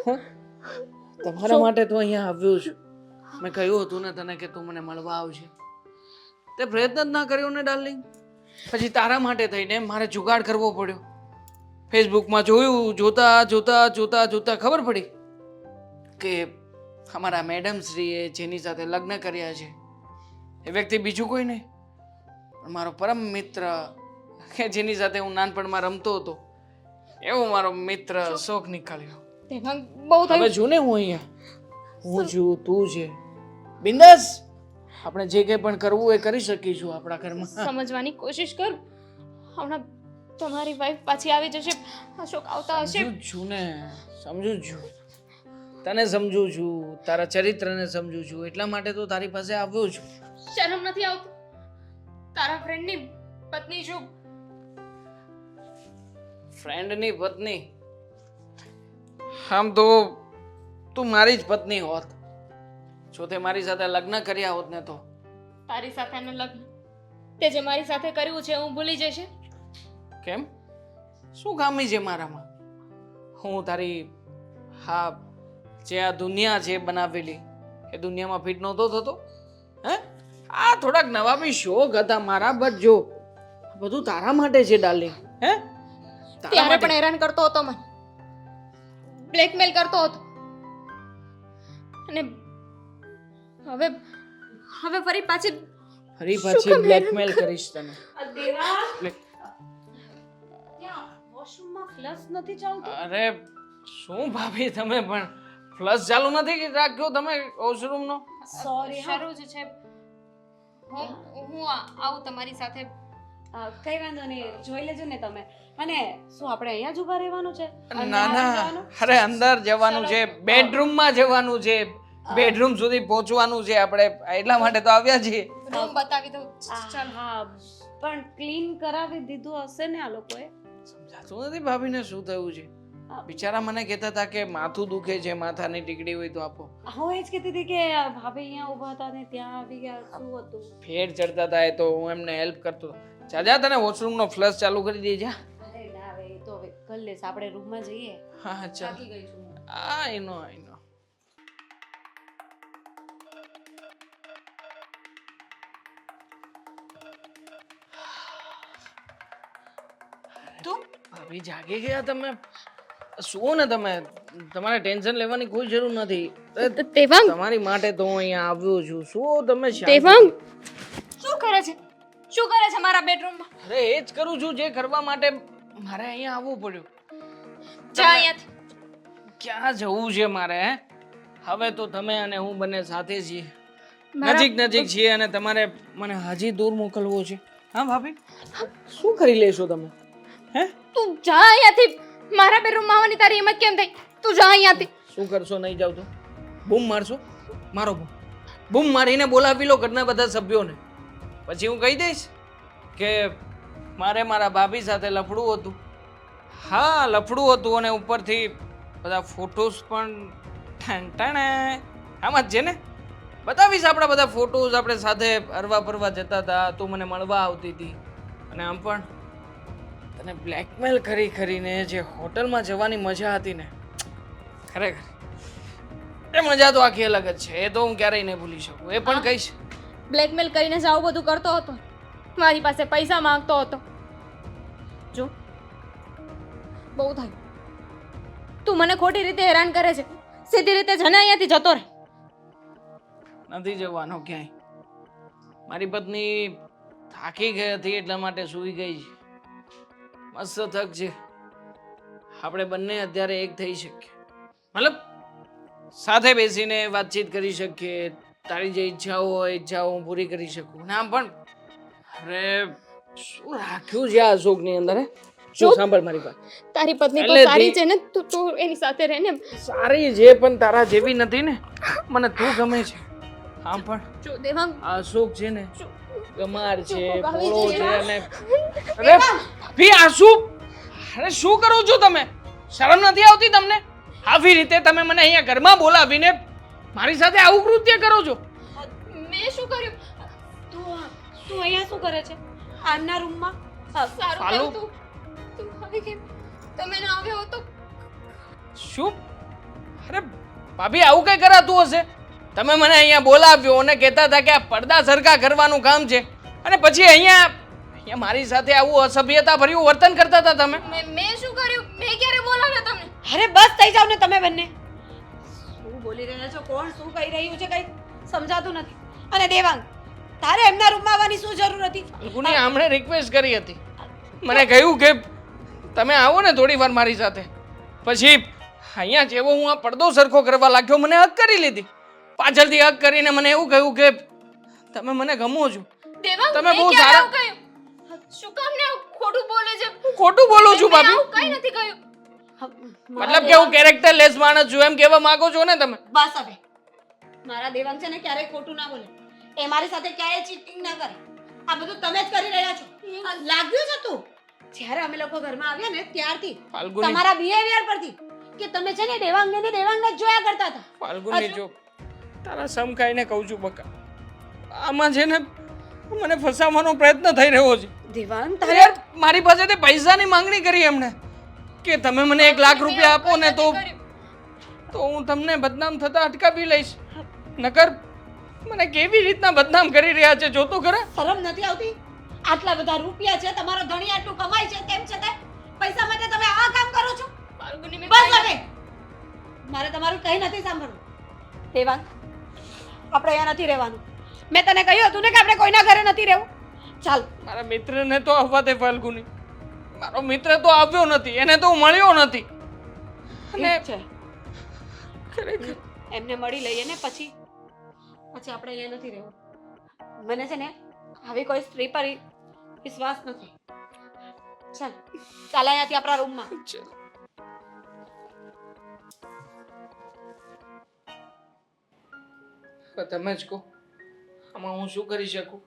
તમારા માટે તો અહીંયા આવ્યો છું. મેં કહ્યું હતું ને તને કે તું મને મળવા આવશે, તે પ્રયત્ન જ ના કર્યો ને ડાર્લિંગ. પછી તારા માટે થઈને મારે જુગાડ કરવો પડ્યો. ફેસબુકમાં જોયું, જોતા જોતા જોતા જોતા ખબર પડી કે અમારા મેડમ શ્રીએ જેની સાથે લગ્ન કર્યા છે એ વ્યક્તિ બીજું કોઈ નહીં પણ મારો પરમ મિત્ર, કે જેની સાથે હું નાનપણમાં રમતો હતો, એવો મારો મિત્ર શોખ નીકળ્યો.
તેમાં બહુ
હવે
થયું.
જો ને હું અહીંયા, હું છું, તું છે, બિંદાસ આપણે જે કંઈ પણ કરવું એ કરી શકીશું આપણા ઘરમાં.
સમજવાની કોશિશ કર. હમણાં તમારી વાઈફ પાછી આવી જશે, અશોક આવતા હશે.
સમજુ જ છું ને, સમજુ જ છું, તને સમજુ છું, તારા ચરિત્રને સમજુ છું, એટલા માટે તો તારી પાસે આવ્યો છું.
શરમ નથી આવતી? તારા ફ્રેન્ડની પત્ની છું.
ફ્રેન્ડની પત્ની? આમ તો તું મારી જ પત્ની હોત જો તે મારી સાથે લગ્ન કર્યા હોત ને તો.
તારી સાથેના લગ્ન તે જે મારી સાથે કર્યું છે હું ભૂલી જશે?
કેમ? શું ખામી છે મારામાં? હું તારી હા જે આ દુનિયા છે બનાવેલી એ દુનિયામાં ફિટ નહોતો થતો? હે આ થોડાક નવા બી શોખ હતા મારા, બટ જો આ બધું તારા માટે છે ડાર્લિંગ. હે તારા
ત્યારે
માટે.
પણ હેરાન કરતો હતો મને, બ્લેકમેલ કરતો હતો. અને હવે હવે ફરી પાછી
ફરી
શું
પાછી
કામ હેરાન
બ્લેકમેલ કરીશ તને.
વોશરૂમમાં ફ્લશ નથી ચાલતું?
અરે શું ભાભી તમે પણ ફ્લશ ચાલુ નથી રાખ્યો તમે વોશરૂમનો?
સોરી હા.
શરૂ જ છે. હું આવું તમારી સાથે.
કઈ વાંધો નહીં, જોઈ લેજો ને તમે. અને શું આપણે અહીંયા જ ઊભા રહેવાનું છે? અંદર
ના
નથી
ના,
જવાનું?
અરે અંદર જવાનું છે, બેડરૂમમાં જવાનું છે, બેડરૂમ સુધી પહોંચવાનું છે આપણે, એટલા માટે તો આવ્યા છીએ.
રૂમ બતાવી દઉં. ચાલ.
હા પણ ક્લીન કરાવી દીધું હશે ને આ લોકોએ?
સમજાતું નથી ભાભીને શું થયું છે. બિચારા મને કહેતા હતા કે માથું દુખે છે, માથાની ટીકડી હોય તો આપો.
હું એ જ કહેતી હતી કે ભાભી અહીંયા ઊભા હતા ને ત્યાં આવી ગયા, શું હતું?
ફેર ચડતા હતા એ તો હું એમને હેલ્પ કરતો હતો. જા તને વોશરૂમનો ફ્લશ ચાલુ કરી દે જા.
અરે ના હવે એ તો હવે કરી લેશ, આપણે રૂમમાં જઈએ.
હા ચાલ.
થાકી ગઈ છું હું.
આઈ નો
તું
ભાભી જાગી ગયા તમે? શું ને તમે, તમારે ટેન્શન લેવાની કોઈ જરૂર નથી.
દેવાંગ,
તમારી માટે તો હું અહીંયા આવ્યો છું. શું તમે
દેવાંગ શું કરે છે? શું કરે છે મારા બેડરૂમમાં?
અરે એ જ કરું છું જે કરવા માટે મારે અહીંયા આવવું પડ્યું.
જા અહીંયાથી.
ક્યાં જવું છે મારે? હે હવે તો તમે અને હું બંને સાથે છીએ,
મારા-
નજીક છીએ, અને તમારે મને હજી દૂર મોકલવો છે? હા ભાભી, શું કરી લેશો તમે? હે
તું જા અહીંયાથી. મારા બેડરૂમમાં આવવાની તારી હિંમત કેમ થઈ? તું જા અહીંયાથી.
શું કરશો? નહીં જાવ તો બૂમ મારશો? મારો બૂમ મારીને બોલાવી લો ઘરના બધા સભ્યોને. પછી હું કહી દઈશ કે મારે મારા ભાભી સાથે લફડું હતું. હા લફડું હતું, અને ઉપરથી બધા ફોટોસ પણ ઠાણે આમાં જ છે ને. બતાવીશ આપણા બધા ફોટોઝ, આપણે સાથે હરવા ફરવા જતા હતા, તું મને મળવા આવતી હતી, અને આમ પણ તને બ્લેકમેલ કરીને જે હોટલમાં જવાની મજા હતી ને, ખરેખર એ મજા તો આખી અલગ જ છે. એ તો હું ક્યારેય નહીં ભૂલી શકું. એ પણ કહીશ.
બ્લેકમેલ કરીને જ આવું બધું કરતો હતો. મારી પાસે પૈસા માંગતો હતો. જો બહુ થયું. તું મને ખોટી રીતે હેરાન કરે છે. સીધી રીતે જને અહીંયાથી જતો રહે.
નથી જવાનો ક્યાંય. મારી પત્ની થાકી ગઈ હતી એટલા માટે સૂઈ ગઈ છે. મસ્ત થક છે. આપણે બંને અત્યારે એક થઈ શકીએ, મતલબ સાથે બેસીને વાતચીત કરી શકીએ. તારી જે ઈચ્છાઓ હોય ઈચ્છાઓ હું પૂરી કરી શકું. ના પણ અરે શું રાખ્યું છે આ અશોકની અંદર? હે શું સાંભળ મારી વાત.
તારી પત્ની તો
એટલે
સારી
ધી-
છે ને, તું એની સાથે રહે ને.
સારી છે પણ તારા જેવી નથી ને. મને તું ગમે છે. હા પણ
જો દેવાંગ,
આ અશોક છે ને ગમાર છે,
ચૂપ આવી
ભોળો
જઈએ.
છે, અને અરે ભી આ શું? અરે શું કરો છો તમે? શરમ નથી આવતી તમને? આવી રીતે તમે મને અહીંયા ઘરમાં બોલાવીને મારી સાથે આવું કૃત્ય કરો છો?
મેં શું કર્યું?
તું અહીંયા શું કરે છે આમના રૂમમાં?
સારું
ફાલુ.
થયું તું આવી કેમ? તમે ના આવ્યો હોત તો
શું? અરે ભાભી આવું કઈ કરાતું હશે? તમે મને અહીંયા બોલાવ્યો અને કહેતા હતા કે આ પડદા સરખા કરવાનું કામ છે, અને પછી અહીંયા મારી સાથે આવું અસભ્યતા ભર્યું વર્તન કરતા હતા તમે.
મેં શું કર્યું? મેં ક્યારે બોલાવ્યો તમને?
અરે બસ થઈ જાવ ને તમે બંને. શું બોલી રહ્યા છો? કોણ શું કહી રહ્યું છે કઈ સમજાતું નથી. અને દેવાંગ, તારે એમના રૂમમાં આવવાની શું જરૂર હતી?
ફાલ્ગુની આમણે રિક્વેસ્ટ કરી હતી. મને કહ્યું કે તમે આવો ને થોડી વાર મારી સાથે. પછી અહીંયા જેવો હું આ પડદો સરખો કરવા લાગ્યો, મને હક કરી લીધી. પાછળથી હક કરીને મને એવું કહ્યું કે તમે મને ગમો છો.
દેવાંગ,
તમે
મેં
બહુ
ક્યારે
સારા-
આવું કહ્યું? શું કામ ને આવું ખોટું બોલે છે?
હું ખોટું બોલું છું
મેં
ભાભી?
આવું કંઈ નથી કહ્યું.
મતલબ કે હું કેરેક્ટર લેસ માણસ છું એમ કહેવા માંગો છો ને તમે?
બસ હવે મારા દેવાંગ છે ને ક્યારેય ખોટું ના બોલે. એ મારી સાથે ક્યારેય ચીટિંગ ના કરે. આ બધું તમે જ કરી રહ્યા છો. આ લાગ્યું છે તું જ્યારે અમે લોકો ઘરમાં આવ્યા ને ત્યારથી
ફાલ્ગુની
તમારા બિહેવિયર પરથી કે તમે છે ને દેવાંગને જ જોયા કરતા હતા.
ફાલ્ગુની જો તારા સમ ખાઈને કહું છું બકા, આમાં છે ને મને ફસાવવાનો પ્રયત્ન થઈ રહ્યો છે.
દેવાંગ
યાર મારી પાસેથી પૈસાની માંગણી કરી એમણે. કે તમે મને 1 લાખ રૂપિયા આપો ને તો હું તમને બદનામ થતા અટકાવી લઈશ. નકર મને કેવી રીતના બદનામ કરી રહ્યા છે જોતો ખરા.
શરમ નથી આવતી? આટલા બધા રૂપિયા છે, તમારો ધણી આટલું કમાય છે, તેમ છતાં પૈસા માટે તમે આ કામ કરો છો?
ફાલ્ગુની મેં
બસ હવે મારે તમારું કંઈ નથી સાંભળવું. દેવાંગ, આપણે અહીંયા નથી રહેવાનું. મેં તને કહ્યું હતું ને કે આપણે કોઈના ઘરે નથી રહેવું. ચાલ.
મારા મિત્રને તો આવવા દે ફાલ્ગુની. મારો મિત્ર તો આવ્યો નથી, એને તો હું મળ્યો નથી. અને
ઠીક છે,
ખરેખર
એમને મળી લઈએ ને પછી આપણે અહીંયા નથી રહેવું. મને છે ને આવી કોઈ સ્ત્રી પર વિશ્વાસ નથી. ચાલ ચાલ અહીંયાથી આપણા રૂમમાં.
ચાલ. હવે તમે જ કહો, આમાં હું શું કરી શકું?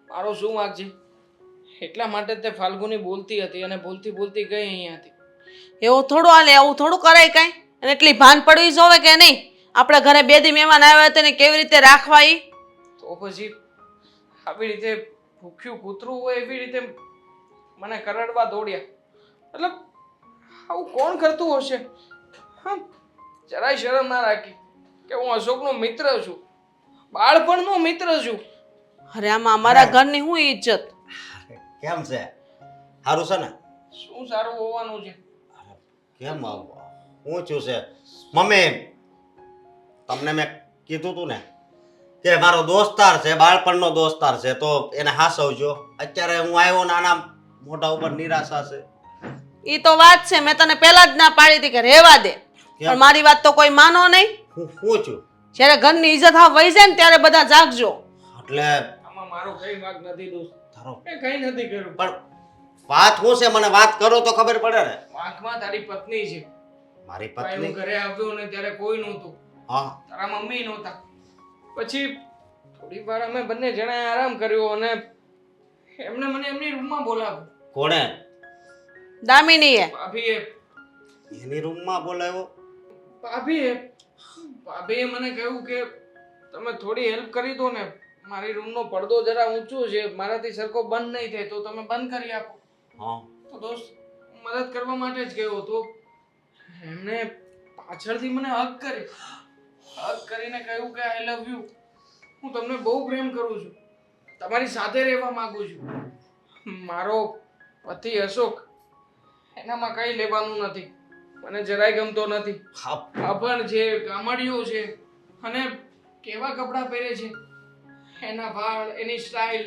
મારો શું વાંક છે? એટલા માટે તે ફાલ્ગુની બોલતી હતી અને બોલતી બોલતી ગઈ અહીંયાથી.
એવું થોડું હાલે, એવું થોડું કરાય કાંઈ. અને એટલી ભાન પડવી જોવે કે નહીં? આપણે ઘરે 2 દી મહેમાન આવ્યા હતા ને કેવી રીતે રાખવા ઈ?
તો પછી આવી રીતે ભૂખ્યું કૂતરું હોય એવી રીતે મને કરડવા દોડ્યા. મતલબ આવું કોણ કરતું હશે? હા, જરાય શરમ ના રાખી કે હું અશોકનો મિત્ર છું, બાળપણનો મિત્ર છું.
અરે આમાં અમારા ઘરની શું ઇજ્જત?
કેમ છે? સારું છે ને?
શું સારું હોવાનું છે?
કેમ હું છું છે? મમ્મી, તમને મેં કીધું તું ને કે મારો દોસ્તાર છે, બાળપણનો દોસ્તાર છે, તો એને હાસવજો. અત્યારે હું આવ્યો ને આના મોઢા ઉપર નિરાશા છે.
ઈ તો વાત છે, મેં તને પહેલા જ ના પાડી હતી કે રહેવા દે, પણ મારી વાત તો કોઈ માનો નહીં.
હું છું
જ્યારે ઘરની ઇજ્જત હા વહી જાય ને ત્યારે બધા જાગજો.
એટલે
આમાં મારો કઈ વાંક નથી દોસ્ત,
તારો
મેં કઈ નથી કર્યું.
પણ વાત શું છે? મને વાત કરો તો ખબર પડે ને.
વાંકમાં તારી પત્ની છે.
મારી
ભાઈ હું
પત્ની?
ઘરે આવ્યો ને ત્યારે કોઈ નહોતું,
હા,
તારા મમ્મી નહોતા. પછી થોડી વાર અમે બંને જણાએ આરામ કર્યો અને એમને મને એમની રૂમમાં બોલાવ્યો.
કોણે?
દામિનીએ.
ભાભીએ
એની રૂમમાં બોલાવ્યો?
ભાભીએ મને કહ્યું કે તમે થોડી હેલ્પ કરી દો ને, મારી રૂમનો પડદો જરા ઊંચો છે, મારાથી સરખો બંધ નહીં થાય, તો તમે બંધ કરી આપો.
હા,
તો દોસ્ત મદદ કરવા માટે જ ગયો હતો. એમને પાછળથી મને હગ કરીને કહ્યું કે આઈ લવ યુ, હું તમને બહુ પ્રેમ કરું છું, તમારી સાથે રહેવા માંગુ છું. મારો પતિ અશોક, એનામાં કંઈ લેવાનું નથી, મને જરાય ગમતો નથી. અભણ છે, ગામડિયો છે, અને કેવા કપડાં પહેરે છે, એના વાળ, એની સ્ટાઇલ.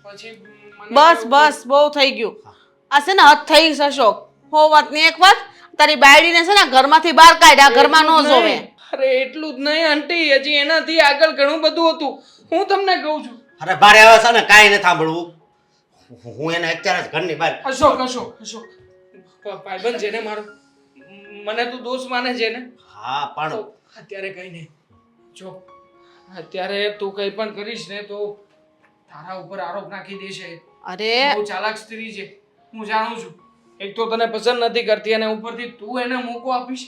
પછી મને
બસ
એવું
બસ બહુ થઈ ગયું. આ છે ને હદ થઈ ગઈ અશોક. હો વાત ની એક વાત, તારી બાયડીને છે ને ઘરમાંથી બહાર કાઢ, આ ઘરમાં ન જોવે.
અરે એટલું જ નહીં આંટી, હજી એનાથી આગળ ઘણું બધું હતું. હું તમને કહું છું.
અરે બારે આવે છે ને, કાંઈ નથી સાંભળવું. હું એને અત્યારે જ ઘરની બહાર.
અશોક ભાઈબંધ છે ને મારો, મને તું દોસ્ત માને છે ને?
હા, પણ
તો અત્યારે કઈ નહીં. જો અત્યારે તું કઈ પણ કરીશ ને તો તારા ઉપર આરોપ નાખી દેશે.
અરે
બહુ ચાલાક સ્ત્રી છે, હું જાણું છું. એક તો તને પસંદ નથી કરતી અને ઉપરથી તું એને મોકો આપીશ.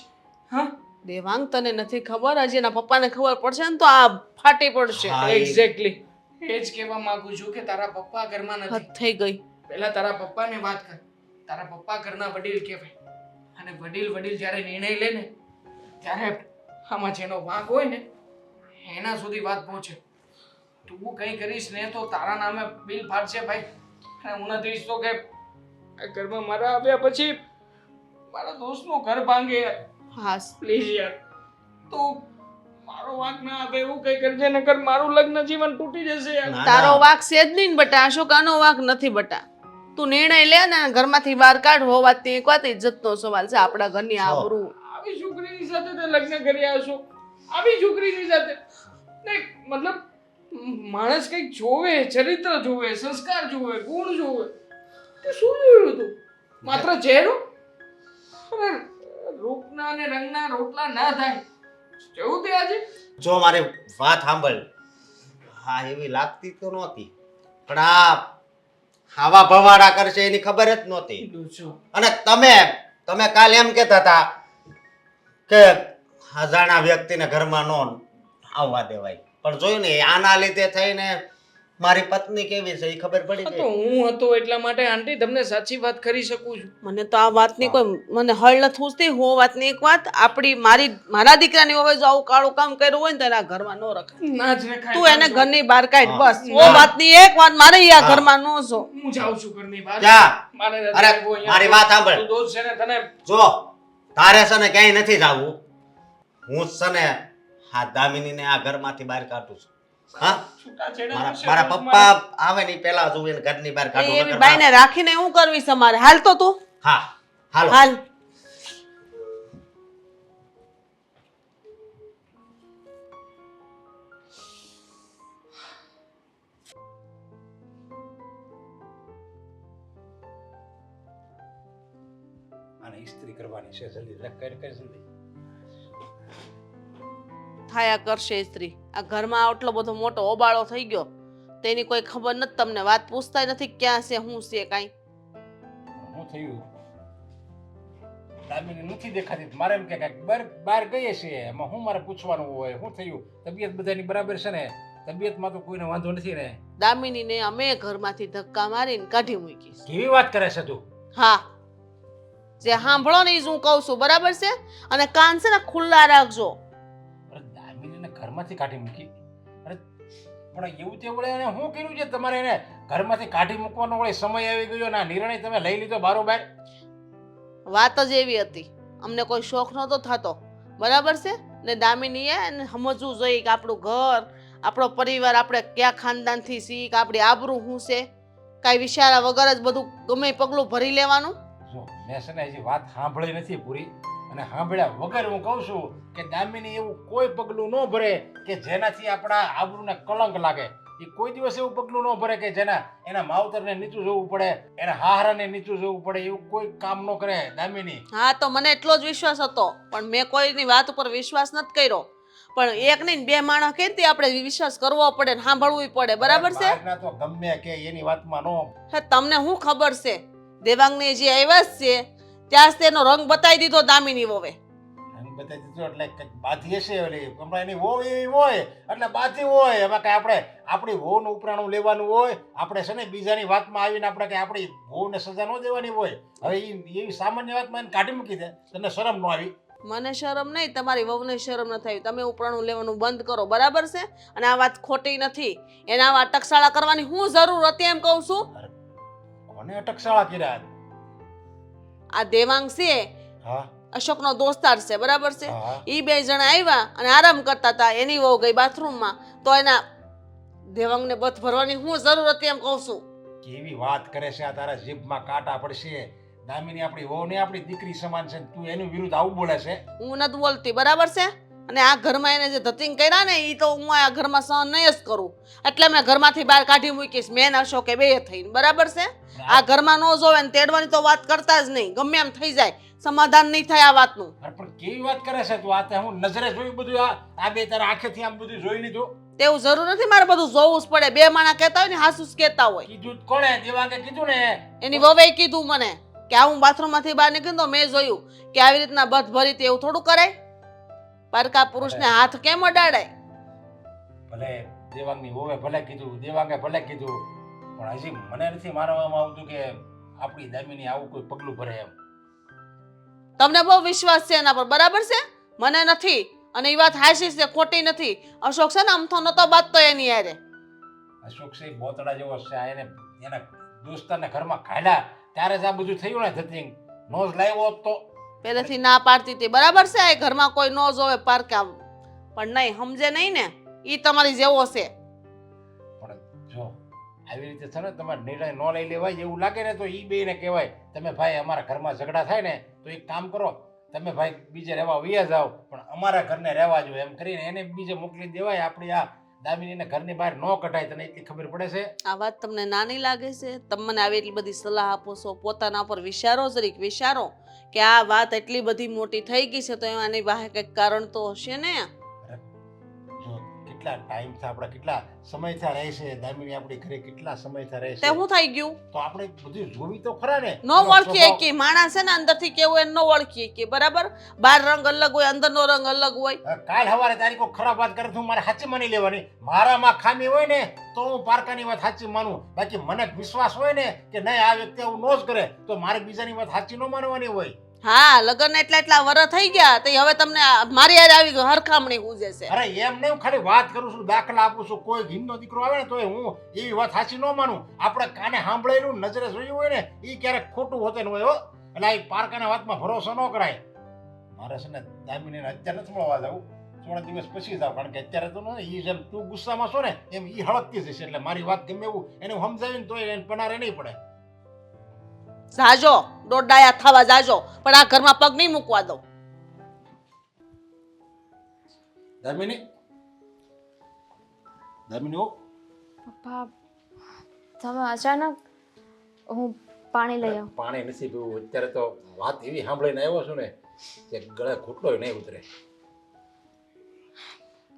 હા,
દેવાંગ, તને નથી ખબર, હજી એના પપ્પાને ખબર પડશે ને તો આ ફાટી પડશે.
હા,
એક્ઝેક્ટલી એ જ કહેવા માંગુ છું કે તારા પપ્પા ઘરમાં નથી.
હદ થઈ ગઈ.
પહેલા તારા પપ્પાને વાત કર. તારા પપ્પા ઘરના વડીલ કહેવાય, અને વડીલ જ્યારે નિર્ણય લે ને ત્યારે આમાં જેનો વાંક હોય ને એના સુધી વાત પહોંચે. તું કંઈ કરીશ ને તો તારા નામે બિલ ફાટશે ભાઈ. અને હું નથી ઈચ્છતો કે આ ઘરમાં મારા આવ્યા પછી મારા દોસ્તનું ઘર ભાંગે.
હા,
પ્લીઝ યાર, તો મારો વાંક ના આવે એવું કંઈ કરજે, નકર મારું લગ્ન જીવન તૂટી જશે યાર.
ના,
તારો
ના.
વાક છે જ નહીં ને બટા. અશોકાનો વાક નથી બટા. તું નિર્ણય લે ને ઘરમાંથી બહાર કાઢ. હો વાત ની એક વાત, ઇજ્જતનો સવાલ છે, આપણા ઘરની આબરૂ.
આવી છોકરીની સાથે તે લગ્ન કર્યા હશો, આવી છોકરીની સાથે ને, મતલબ માણસ કંઈક જોવે, ચરિત્ર જોવે, સંસ્કાર જોવે, ગુણ જોવે. તે શું જોયું હતું? માત્ર ચહેરો? અરે રૂપના અને રંગના રોટલા ના થાય, જેવું તે આજે.
જો મારી વાત સાંભળ. હા, એવી લાગતી તો નહોતી, પણ આવા ભવાડા કરશે એની ખબર જ નહોતી. અને તમે કાલ એમ કહેતા હતા કે અજાણા વ્યક્તિને ઘરમાં ન આવવા દેવાય, પણ જોયું ને આના લીધે થઈને મારી પત્ની કેવી છે એ ખબર પડી
હા,
ગઈ.
તો હું હતો એટલા માટે આંટી તમને સાચી વાત કરી શકું છું.
મને તો આ વાતની કોઈ મને હળ નથી પૂછતી. હું વાતની એક વાત, મારા દીકરાની હવે જો આવું કાળું કામ કર્યું હોય ને તો એના ઘરમાં ન રખાય.
ના જ રખાય.
તું એને ઘરની બહાર કાઢ
હા.
બસ. ઓ વાતની એક વાત મારે આ ઘરમાં ન છો.
હું જાઉં છું ઘરની બહાર.
જા.
મારે નથી
અરે
રહેવું અહીંયા.
મારી વાત સાંભળ.
તું દોસ્ત છે ને તને
જો તારે છે ને ક્યાંય નથી જાવું. હું જ છે ને આ દામિનીને આ ઘરમાંથી બહાર કાઢું છું. હા
છૂટાછેડા
મારા
થશે
મારા
રોજ
પપ્પા આવે ને ઈ પહેલા જ હું એને ઘરની બહાર કાઢું.
એવી
નકર
બાઈને રાખીને હું કરવી છે મારે? હાલ તો તું
હા હાલો.
હાલ.
આને ઇસ્ત્રી કરવાની છે જલ્દી કર જલ્દી.
થાયા કરશે સ્ત્રી. આ ઘરમાં આટલો બધો મોટો ઓબાળો થઈ ગયો તેની કોઈ ખબર નથી. તમને વાત પૂછતા નથી ક્યાં છે શું છે કાંઈ.
શું થયું? દામિની નથી દેખાતી. મારે એમ કે કાંઈક બહાર ગઈ છે. એમાં હું મારે પૂછવાનું હોય? શું થયું? તબિયત બધાની બરાબર છે ને? તબિયતમાં તો કોઈને વાંધો નથી ને?
દામિનીને અમે ઘરમાંથી ધક્કા મારીને કાઢી મૂકી છે.
કેવી વાત કરે છે તું?
હા, જે સાંભળો ને એ જ હું કહું છું, બરાબર છે? અને કાન છે ને ખુલ્લા રાખજો.
અરે દામિનીને ઘરમાંથી કાઢી મૂકી? અરે પણ એવું તે વળે એને શું કર્યું છે તમારે? એને ઘરમાંથી કાઢી મૂકવાનો વળે સમય આવી ગયો ને આ નિર્ણય તમે લઈ લીધો બારોબાર?
વાત જ એવી હતી. અમને કોઈ શોખ નહોતો થતો, બરાબર છે? ને દામિનીએ એને સમજવું જોઈએ કે આપણું ઘર, આપણો પરિવાર, આપણે કયા ખાનદાનથી છીએ, કે આપણી આબરૂ શું છે. કાંઈ વિચારા વગર જ બધું ગમે એ પગલું ભરી લેવાનું.
જો મેં છે ને હજી વાત સાંભળી નથી પૂરી, અને સાંભળ્યા વગર હું કહું છું કે દામિની એવું કોઈ પગલું ન ભરે કે જેનાથી આપણા આબરૂને કલંક લાગે. એ કોઈ દિવસ એવું પગલું ન ભરે કે જેના એના માવતરને નીચું જોવું પડે, એના હાહરાને નીચું જોવું પડે. એવું કોઈ કામ ન કરે દામિની.
હા, તો મને એટલો જ વિશ્વાસ હતો, પણ મેં કોઈની વાત ઉપર વિશ્વાસ નથી કર્યો. પણ એક નહીં બે માણસ કે તે આપણે વિશ્વાસ કરવો પડે ને સાંભળવું પડે, બરાબર છે?
બહારના તો ગમે કે એની વાતમાં નો.
હે, તમને શું ખબર છે? દેવાંગને જે આવ્યા જ છે ત્યાં જ તેનો રંગ બતાવી દીધો દામિની વોવે.
રંગ બતાવી દીધો એટલે કંઈક બાધી હશે. ઓલી હમણાં એની વહુ એવી હોય એટલે બાધી હોય. એમાં કઈ આપણે આપણી વહુનું ઉપરાણું લેવાનું હોય? આપણે છે ને બીજાની વાતમાં આવીને આપણે કઈ આપણી વહુને સજા ન દેવાની હોય? હવે એવી સામાન્ય વાતમાં એને કાઢી મૂકી દે. તને શરમ ન આવી?
મને શરમ નહીં, તમારી વહુને શરમ ન થાય. તમે ઉપરાણું લેવાનું બંધ કરો, બરાબર છે? અને આ વાત ખોટી નથી. એના આવા અટકશાળા કરવાની શું જરૂર હતી એમ કહું છું.
કોને અટકશાળા કર્યા?
આ દેવાંગ છે
હા
અશોકનો દોસ્તાર છે, બરાબર છે?
હા
એ બે જણા આવ્યા અને આરામ કરતા હતા. એની વહુ ગઈ બાથરૂમમાં, તો એના દેવાંગને બથ ભરવાની શું જરૂર હતી એમ કહું છું.
કેવી વાત કરે છે આ! તારા જીભમાં કાંટા પડશે. દામિની આપણી વહુ ને આપણી દીકરી સમાન છે. તું એની વિરુદ્ધ આવું બોલે છે?
હું નથી બોલતી, બરાબર છે? અને આ ઘરમાં એને જે ધતિંગ કર્યા ને એ તો હું આ ઘરમાં સહન નહીં જ કરું. એટલે મેં ઘરમાંથી બહાર કાઢી મૂકીશ. મેં ને અશોકે બે થઈને, બરાબર છે? આ ઘરમાં ન જોવે ને તેડવાની તો વાત કરતા જ નહીં. ગમે એમ થઈ જાય, સમાધાન નહીં થાય આ વાતનું.
અરે પણ કેવી વાત કરે છે તું! આ તે હું નજરે જોયું બધું. આ બે તારા આંખેથી આમ બધું જોઈ લીધું?
તેવું જરૂર નથી મારે બધું જોવું જ પડે. બે માણા કહેતા હોય ને હાસુ જ કહેતા હોય.
કીધું કોણે? દેવાંગે કીધું ને?
એની વવે કીધું મને કે આ હું બાથરૂમમાંથી બહાર નીકળી તો મેં જોયું કે આવી રીતના બથ ભરી તે એવું થોડું કરાય. પરકા પુરુષને હાથ કેમ અડાડાય?
ભલે દેવાંગની વહુએ ભલે કીધું, દેવાંગે ભલે કીધું, પણ હજી મને નથી માનવામાં આવતું કે આપણી દામિની આવું કોઈ પગલું ભરે એમ.
તમને બહુ વિશ્વાસ છે એના પર, બરાબર છે? મને નથી. અને એ વાત હાચી છે, ખોટી નથી. અશોક છે ને અમથો નતો બાજતો એની યારે.
અશોક છે બોતડા જેવો છે. આ એને એના દોસ્તારને ઘરમાં ખાયલા ત્યારે જ આ બધું થયું ને. ધતિંગ નો જ લાવ્યો હોત તો
પહેલેથી ના પાડતી હતી, બરાબર છે? આ ઘરમાં કોઈ ન જોવે પારકા, પણ નહીં સમજે નહીં ને. ઈ તમારી જેવો છે.
પણ જો આવી રીતે છે ને તમારે નિર્ણય ન લઈ લેવાય એવું લાગે ને તો ઈ બેને કહેવાય, તમે ભાઈ અમારા ઘરમાં ઝઘડા થાય ને તો એક કામ કરો, તમે ભાઈ બીજે રહેવા વયા જાઓ, પણ અમારા ઘરને રહેવા જો એમ કરીને એને બીજે મોકલી દેવાય. આપણી આ દામિનીને ઘરની બહાર ન કઢાય. તને એટલી ખબર પડે છે?
આ વાત તમને નાની લાગે છે? તમે મને આવી એટલી બધી સલાહ આપો છો, પોતાના પર વિચારો, જરીક વિચારો કે આ વાત એટલી બધી મોટી થઈ ગઈ છે તો એની વાહે કંઈક કારણ તો હશે ને.
જો કેટલા ટાઈમથી આપણે કેટલા સમયથી રહે છે દામિની આપણી ઘરે કેટલા સમયથી રહે
તે
છે
હું થઈ ગયું
તો આપણે બધું જોવી તો ખરા ને
નો
એનો
ઓળખીએ
સ્વભાવ-
કે માણસ છે ને અંદરથી કેવું એને નો ઓળખીએ કે બરાબર બહાર રંગ અલગ હોય અંદરનો રંગ અલગ હોય
કાલ હવારે તારી કોઈ ખરાબ વાત કરે તો મારે સાચી માની લેવાની મારામાં ખામી હોય ને તો હું પારકાની વાત સાચી માનું બાકી મને વિશ્વાસ હોય ને કે નહીં આ વ્યક્તિ આવું નો જ કરે તો મારે બીજાની વાત સાચી ન માનવાની હોય
હા લગ્ન એટલા વર થઈ ગયા તો હવે તમને મારી હારે આવી હરખામણી હુજે છે
અરે એમ નહીં હું ખાલી વાત કરું છું દાખલા આપું છું કોઈ ઘીનનો દીકરો આવે ને તો હું એવી વાત સાચી ન માનું આપણે કાને સાંભળેલું નજરે જોયું હોય ને એ ક્યારેક ખોટું હોતું હોય હો એટલે આ પારકાના વાતમાં ભરોસો ન કરાય મારે છે ને દામિનીને અત્યારે નથી મળવા જવું થોડા દિવસ પછી જાવ કારણ કે અત્યારે તો ને એ જેમ તું ગુસ્સામાં છો ને એમ એ હળકતી જશે એટલે મારી વાત ગમે એવું એને હું સમજાવીને તો એને પનારે નહીં પડે
જાજો દોડાયા થવા જાજો પણ આ ઘરમાં પગ નહીં મૂકવા દો
દામિની દામિની ઓ
પપ્પા તમે અચાનક હું પાણી લઈ આવું
પાણી નથી પીવું અત્યારે તો વાત એવી સાંભળીને આવ્યો છું ને કે ગળે ઘૂંટડો નહીં ઉતરે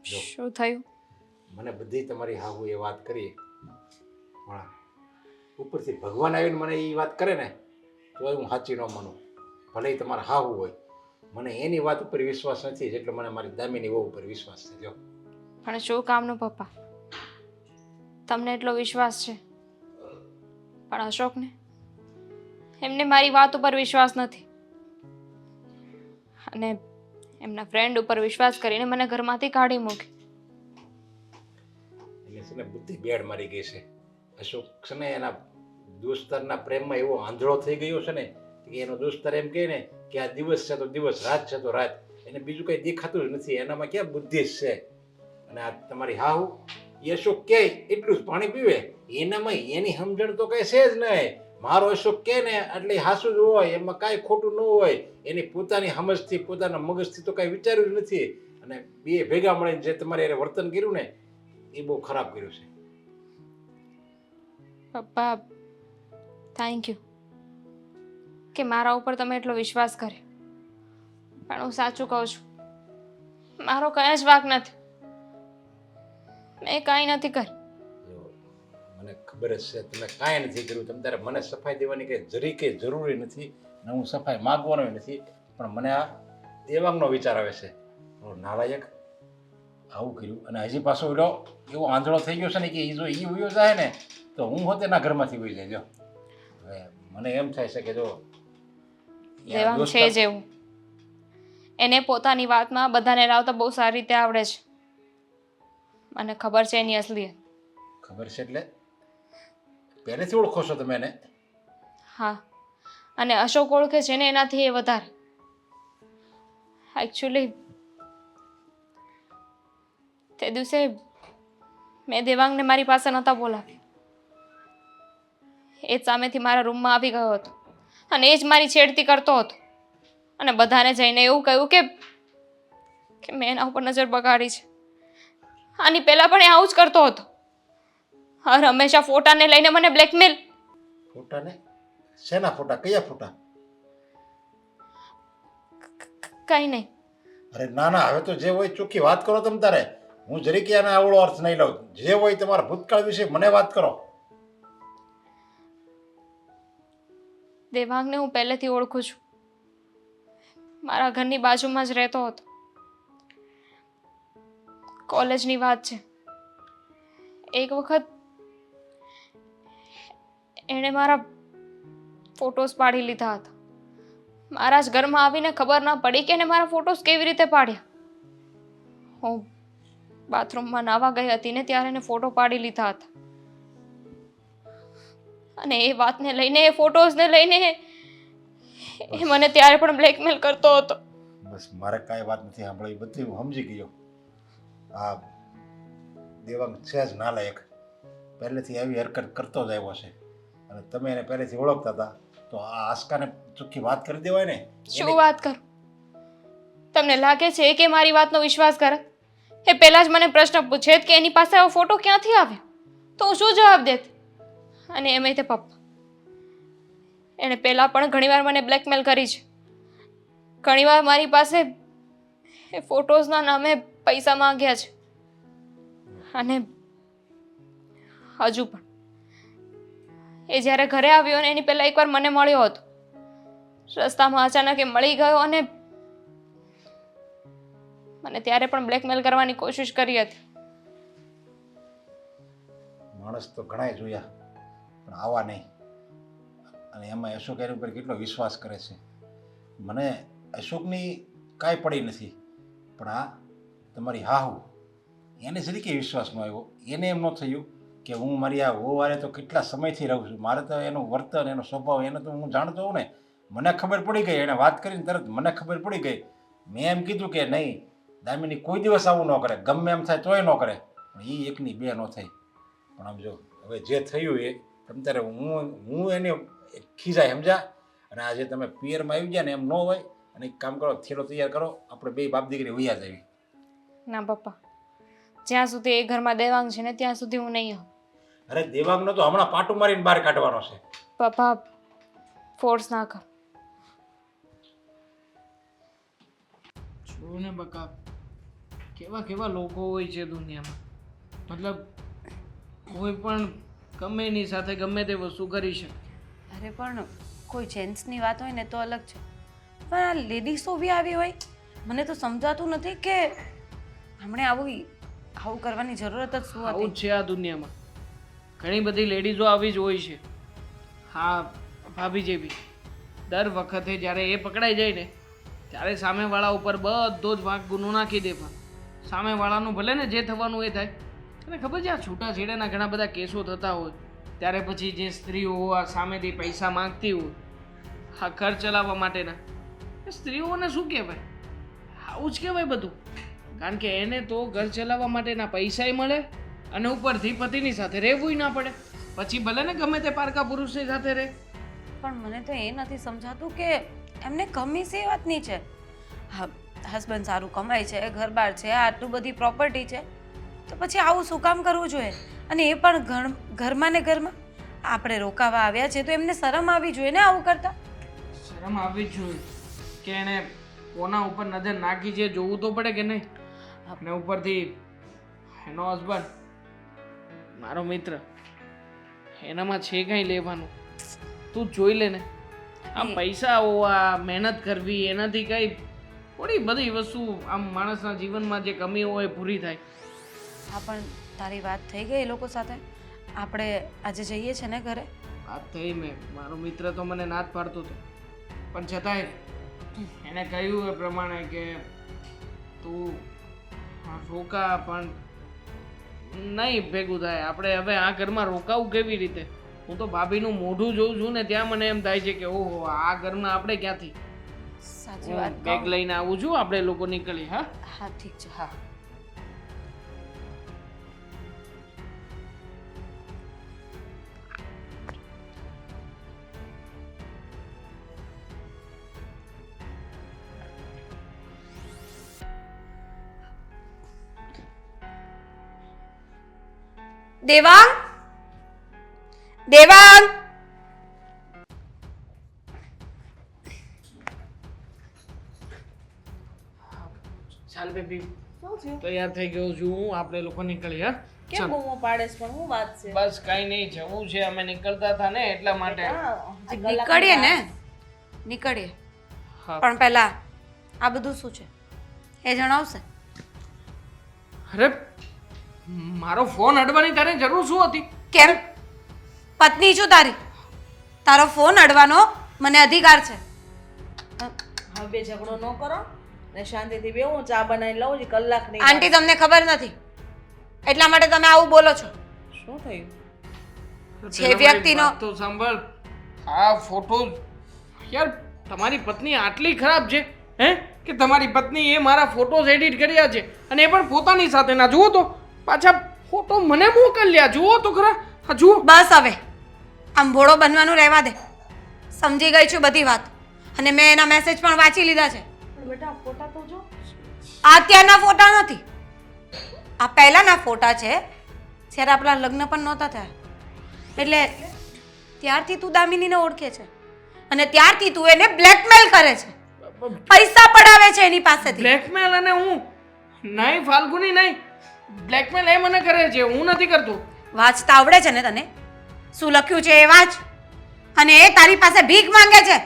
જો
શું થયું
મને બધી તમારી હાહુ એ વાત કરી પણ ઉપરથી ભગવાન આવીને મને એ વાત કરે ને તો હું સાચી ન માનું ભલે ઈ તમારા હાહુ હોય મને એની વાત ઉપર વિશ્વાસ નથી જેટલો મને મારી દામિની વહુ ઉપર વિશ્વાસ છે જો
પણ શું કામનું પપ્પા તમને એટલો વિશ્વાસ છે પણ અશોકને એમને મારી વાત ઉપર વિશ્વાસ નથી અને એમના ફ્રેન્ડ ઉપર વિશ્વાસ કરીને મને ઘરમાંથી કાઢી મૂકી
એને છે ને બુદ્ધિ બેડ મારી ગઈ છે અશોક છે ને એના દોસ્તારના પ્રેમમાં એવો આંધળો થઈ ગયો છે ને કે એનો દોસ્તાર એમ કહે ને કે આ દિવસ છે તો દિવસ રાત છે તો રાત એને બીજું કંઈ દેખાતું જ નથી એનામાં ક્યાં બુદ્ધિ જ છે અને આ તમારી હાહુ એ અશોક કહે એટલું જ પાણી પીવે એનામાં એની સમજણ તો કઈ છે જ નહીં મારો અશોક કહે ને એટલે હાસું જ હોય એમાં કાંઈ ખોટું ન હોય એની પોતાની સમજથી પોતાના મગજથી તો કાંઈ વિચાર્યું જ નથી અને બે ભેગા મળીને જે તમારે એને વર્તન કર્યું ને એ બહુ ખરાબ કર્યું છે
પપ્પા થેન્ક યુ કે મારા ઉપર તમે એટલો વિશ્વાસ કર્યો પણ હું સાચું કહું છું મારો કયા જ વાંક નથી મેં કાંઈ નથી કર્યું
જો મને ખબર જ છે તમે કાંઈ નથી કર્યું તમે તારે મને સફાઈ દેવાની કંઈ જરી કંઈ જરૂરી નથી ને હું સફાઈ માગવાનો નથી પણ મને આ દેવાંગનો વિચાર આવે છે નાલાયક આવું કર્યું અને હજી પાછો એવો આંધળો થઈ ગયો છે ને કે એ જો એ ઉયો જાય ને તો હું હોતે ના ઘરમાંથી ઉઈ જાય જો હવે મને એમ થાય છે કે જો
દેવાંગ છે જ એવું એને પોતાની વાતમાં બધાને લાવતા બહુ સારી રીતે આવડે છે મને ખબર છે એની અસલિયત
ખબર છે એટલે પહેલેથી ઓળખો છો તમે એને
હા અને અશોક ઓળખે છે ને એનાથી એ વધારે એકચ્યુઅલી તે દિવસે મેં દેવાંગને મારી પાસે નહોતા બોલાવ્યા એ જ સામેથી મારા રૂમમાં આવી ગયો હતો અને એ જ મારી છેડતી કરતો હતો અને બધાને જઈને એવું કહ્યું કે મેં એના ઉપર નજર બગાડી છે આની પહેલાં પણ એ આવું જ કરતો હતો હર હંમેશા ફોટાને લઈને મને બ્લેકમેલ
ફોટાને શેના ફોટા કયા ફોટા
કંઈ નહીં
અરે ના ના હવે તો જે હોય ચોખ્ખી વાત કરો તમે તારે હું જરી કે આને આવડો અર્થ નહીં લઉં જે હોય તમારા ભૂતકાળ વિશે મને વાત કરો
દેવાંગને હું પહેલેથી ઓળખું છું મારા ઘરની બાજુમાં જ રહેતો હતો કોલેજની વાત છે એક વખત એણે મારા ફોટોસ પાડી લીધા હતા મારા જ ઘરમાં આવીને ખબર ના પડી કે એને મારા ફોટોસ કેવી રીતે પાડ્યા હું બાથરૂમમાં નાવા ગઈ હતી ને ત્યારે એને ફોટો પાડી લીધા હતા અને એ વાતને લઈને એ ફોટોઝને લઈને એ મને ત્યારે પણ બ્લેકમેલ કરતો હતો
બસ મારે કાંઈ વાત નથી સાંભળવી બધી હું સમજી ગયો આ દેવાંગ છે જ નાલાયક પહેલેથી આવી હરકત કરતો જ આવ્યો છે અને તમે એને પહેલેથી ઓળખતા હતા તો આ આસ્કાને ચોખ્ખી વાત કરી દેવાય ને
શું વાત કરું તમને લાગે છે કે મારી વાતનો વિશ્વાસ કરે એ પહેલા જ મને પ્રશ્ન પૂછે કે એની પાસે આવો ફોટો ક્યાંથી આવ્યો તો હું શું જવાબ દેત અને એમ તે પપ્પા એણે પહેલાં પણ ઘણીવાર મને બ્લેકમેલ કરી છે ઘણીવાર મારી પાસે એ ફોટોઝના નામે પૈસા માંગ્યા છે અને હજુ પણ એ જ્યારે ઘરે આવ્યો ને એની પહેલા એકવાર મને મળ્યો હતો. રસ્તામાં અચાનક એ મળી ગયો અને મને ત્યારે પણ બ્લેકમેલ કરવાની કોશિશ કરી હતી.
માણસ તો ઘણાય જોયા પણ આવા નહીં. અને એમાં અશોક એની ઉપર કેટલો વિશ્વાસ કરે છે. મને અશોકની કાંઈ પડી નથી, પણ આ તમારી હાહુ એને જરીકે વિશ્વાસ ન આવ્યો. એને એમ ન થયું કે હું મારી આ વહુ વારે તો કેટલા સમયથી રહું છું, મારે તો એનું વર્તન એનો સ્વભાવ એને તો હું જાણતો હોઉં ને. મને ખબર પડી ગઈ, એણે વાત કરીને તરત મને ખબર પડી ગઈ. મેં એમ કીધું કે નહીં, દામિની કોઈ દિવસ આવું ન કરે, ગમે એમ થાય તોય ન કરે. પણ એ એકની બે ન થઈ. પણ આમ જો હવે જે થયું એ તમ તારે હું એને ખીજાય સમજા. અને આજે તમે પિયરમાં આવી ગયા ને એમ ન હોય. અને એક કામ કરો, થેલો તૈયાર કરો, આપણે બે બાપ દીકરી વૈયા જ આવી.
ના પપ્પા, જ્યાં સુધી એ ઘરમાં દેવાંગ છે ને ત્યાં સુધી હું નહીં આવું.
અરે દેવાંગનો તો હમણાં પાટું મારીને બહાર કાઢવાનો છે.
પપ્પા ફોર્સ ના કર.
જો ને બકા, કેવા કેવા લોકો હોય છે દુનિયામાં. મતલબ કોઈ પણ ગમે એની સાથે ગમે તે વસ્તુ કરી શકે.
અરે પણ કોઈ જેન્ટ્સની વાત હોય ને તો અલગ છે, પણ આ લેડીઝો બી આવી હોય. મને તો સમજાતું નથી કે હમણે આવું કરવાની જરૂરત જ શું
આવું
હતી.
જ છે આ દુનિયામાં. ઘણી બધી લેડીઝો આવી જ હોય છે. હા ભાભી જેવી દર વખતે જ્યારે એ પકડાઈ જાય ને ત્યારે સામેવાળા ઉપર બધો જ વાંક ગુનો નાખી દે. પણ સામેવાળાનું ભલે ને જે થવાનું એ થાય. અને ખબર છે આ છૂટાછેડાના ઘણા બધા કેસો થતા હોય ત્યારે પછી જે સ્ત્રીઓ આ સામેથી પૈસા માંગતી હોય આ ઘર ચલાવવા માટેના, એ સ્ત્રીઓને શું કહેવાય? આવું જ કહેવાય બધું. કારણ કે એને તો ઘર ચલાવવા માટેના પૈસાય મળે અને ઉપરથી પતિની સાથે રહેવું ના પડે. પછી ભલે ને ગમે તે પારકા પુરુષની સાથે રહે.
પણ મને તો એ નથી સમજાતું કે એમને કમી છે એ વાતની છે. હા, હસબન્ડ સારું કમાય છે, ઘર-બાર છે, આટલું બધી પ્રોપર્ટી છે, તો પછી આવું શું કામ કરવું જોઈએ? અને એ પણ ઘરમાં ને ઘરમાં આપણે રોકાવા આવ્યા છે તો એમને શરમ આવી જોઈએ ને આવું કરતા.
શરમ આવવી જ જોઈએ કે એને કોના ઉપર નજર નાખી છે જોવું તો પડે કે નહીં. અને ઉપરથી એનો હસબન્ડ મારો મિત્ર, એનામાં છે કંઈ લેવાનું? તું જોઈ લે ને. આમ પૈસા હોવા, મહેનત કરવી, એનાથી કંઈ થોડી બધી વસ્તુ આમ માણસના જીવનમાં જે કમી હોય એ પૂરી થાય.
હા, પણ તારી વાત થઈ ગઈ એ લોકો સાથે? આપણે આજે જઈએ છે ને ઘરે?
વાત થઈ મેં. મારો મિત્ર તો મને ના જ પાડતો હતો, પણ છતાંય એને કહ્યું એ પ્રમાણે કે તું રોકા, પણ નહીં ભેગું થાય. આપણે હવે આ ઘરમાં રોકાવું કેવી રીતે? હું તો ભાભીનું મોઢું જોઉં છું ને ત્યાં મને એમ થાય છે કે ઓહો, આ ઘરમાં આપણે ક્યાંથી?
સાચી વાત
બેગ
કહું.
લઈને આવું છું, આપણે લોકો નીકળી. હા
હા, ઠીક છે. હા. દેવાંગ, દેવાંગ,
ચાલ બેબી,
શું થયું?
તૈયાર થઈ ગયો છું હું. આપણે લોકો નીકળી. હા
કેમ
ચાલ.
બૂમો પાડેસ? પણ હું વાત છે?
બસ કઈ નહીં, જવું છે. અમે નીકળતા હતા ને એટલા માટે.
નીકળીએ ને, નીકળીએ.
હા.
પણ પહેલા આ બધું શું છે એ જણાવશે?
અરે મારો ફોન અડવાની તારે જરૂર શું હતી?
કેમ? પત્ની છું તારી, તારો ફોન અડવાનો મને અધિકાર છે.
હવે બે ઝઘડો ન કરો ને શાંતિથી બે હું ચા બનાવી લઉં છું. કલાક નહીં.
આંટી, તમને ખબર નથી એટલા માટે તમે આવું બોલો છો.
શું થયું?
જે
પેલા
વ્યક્તિનો-
મારી વાત તો સાંભળ. આ ફોટો યાર, તમારી પત્ની આટલી ખરાબ છે હે કે તમારી પત્ની એ મારા ફોટોઝ એડિટ કર્યા છે અને એ પણ પોતાની સાથે. ના જુઓ તો પાછા ફોટો મને મોકલ્યા. જુઓ તો ખરા. હા જુઓ.
બસ હવે આમ ભોળો બનવાનું રહેવા દે. સમજી ગઈ છું બધી વાત અને મેં એના મેસેજ પણ વાંચી લીધા છે.
પણ બેટા ફોટા તો જો.
આ અત્યારના ફોટા નથી, આ પહેલાના ફોટા છે જ્યારે આપણા લગ્ન પણ નહોતા થયા. એટલે ત્યારથી તું દામિનીને ઓળખે છે અને ત્યારથી તું એને બ્લેકમેલ કરે છે, પૈસા પડાવે છે એની પાસેથી.
બ્લેકમેલ અને હું નહીં ફાલ્ગુની નહીં. બ્લેકમેલ એ મને કરે છે, હું નથી કરતો.
વાંચતા આવડે છે ને તને? શું લખ્યું છે એ વાંચ. અને એ તારી પાસે ભીખ માંગે છે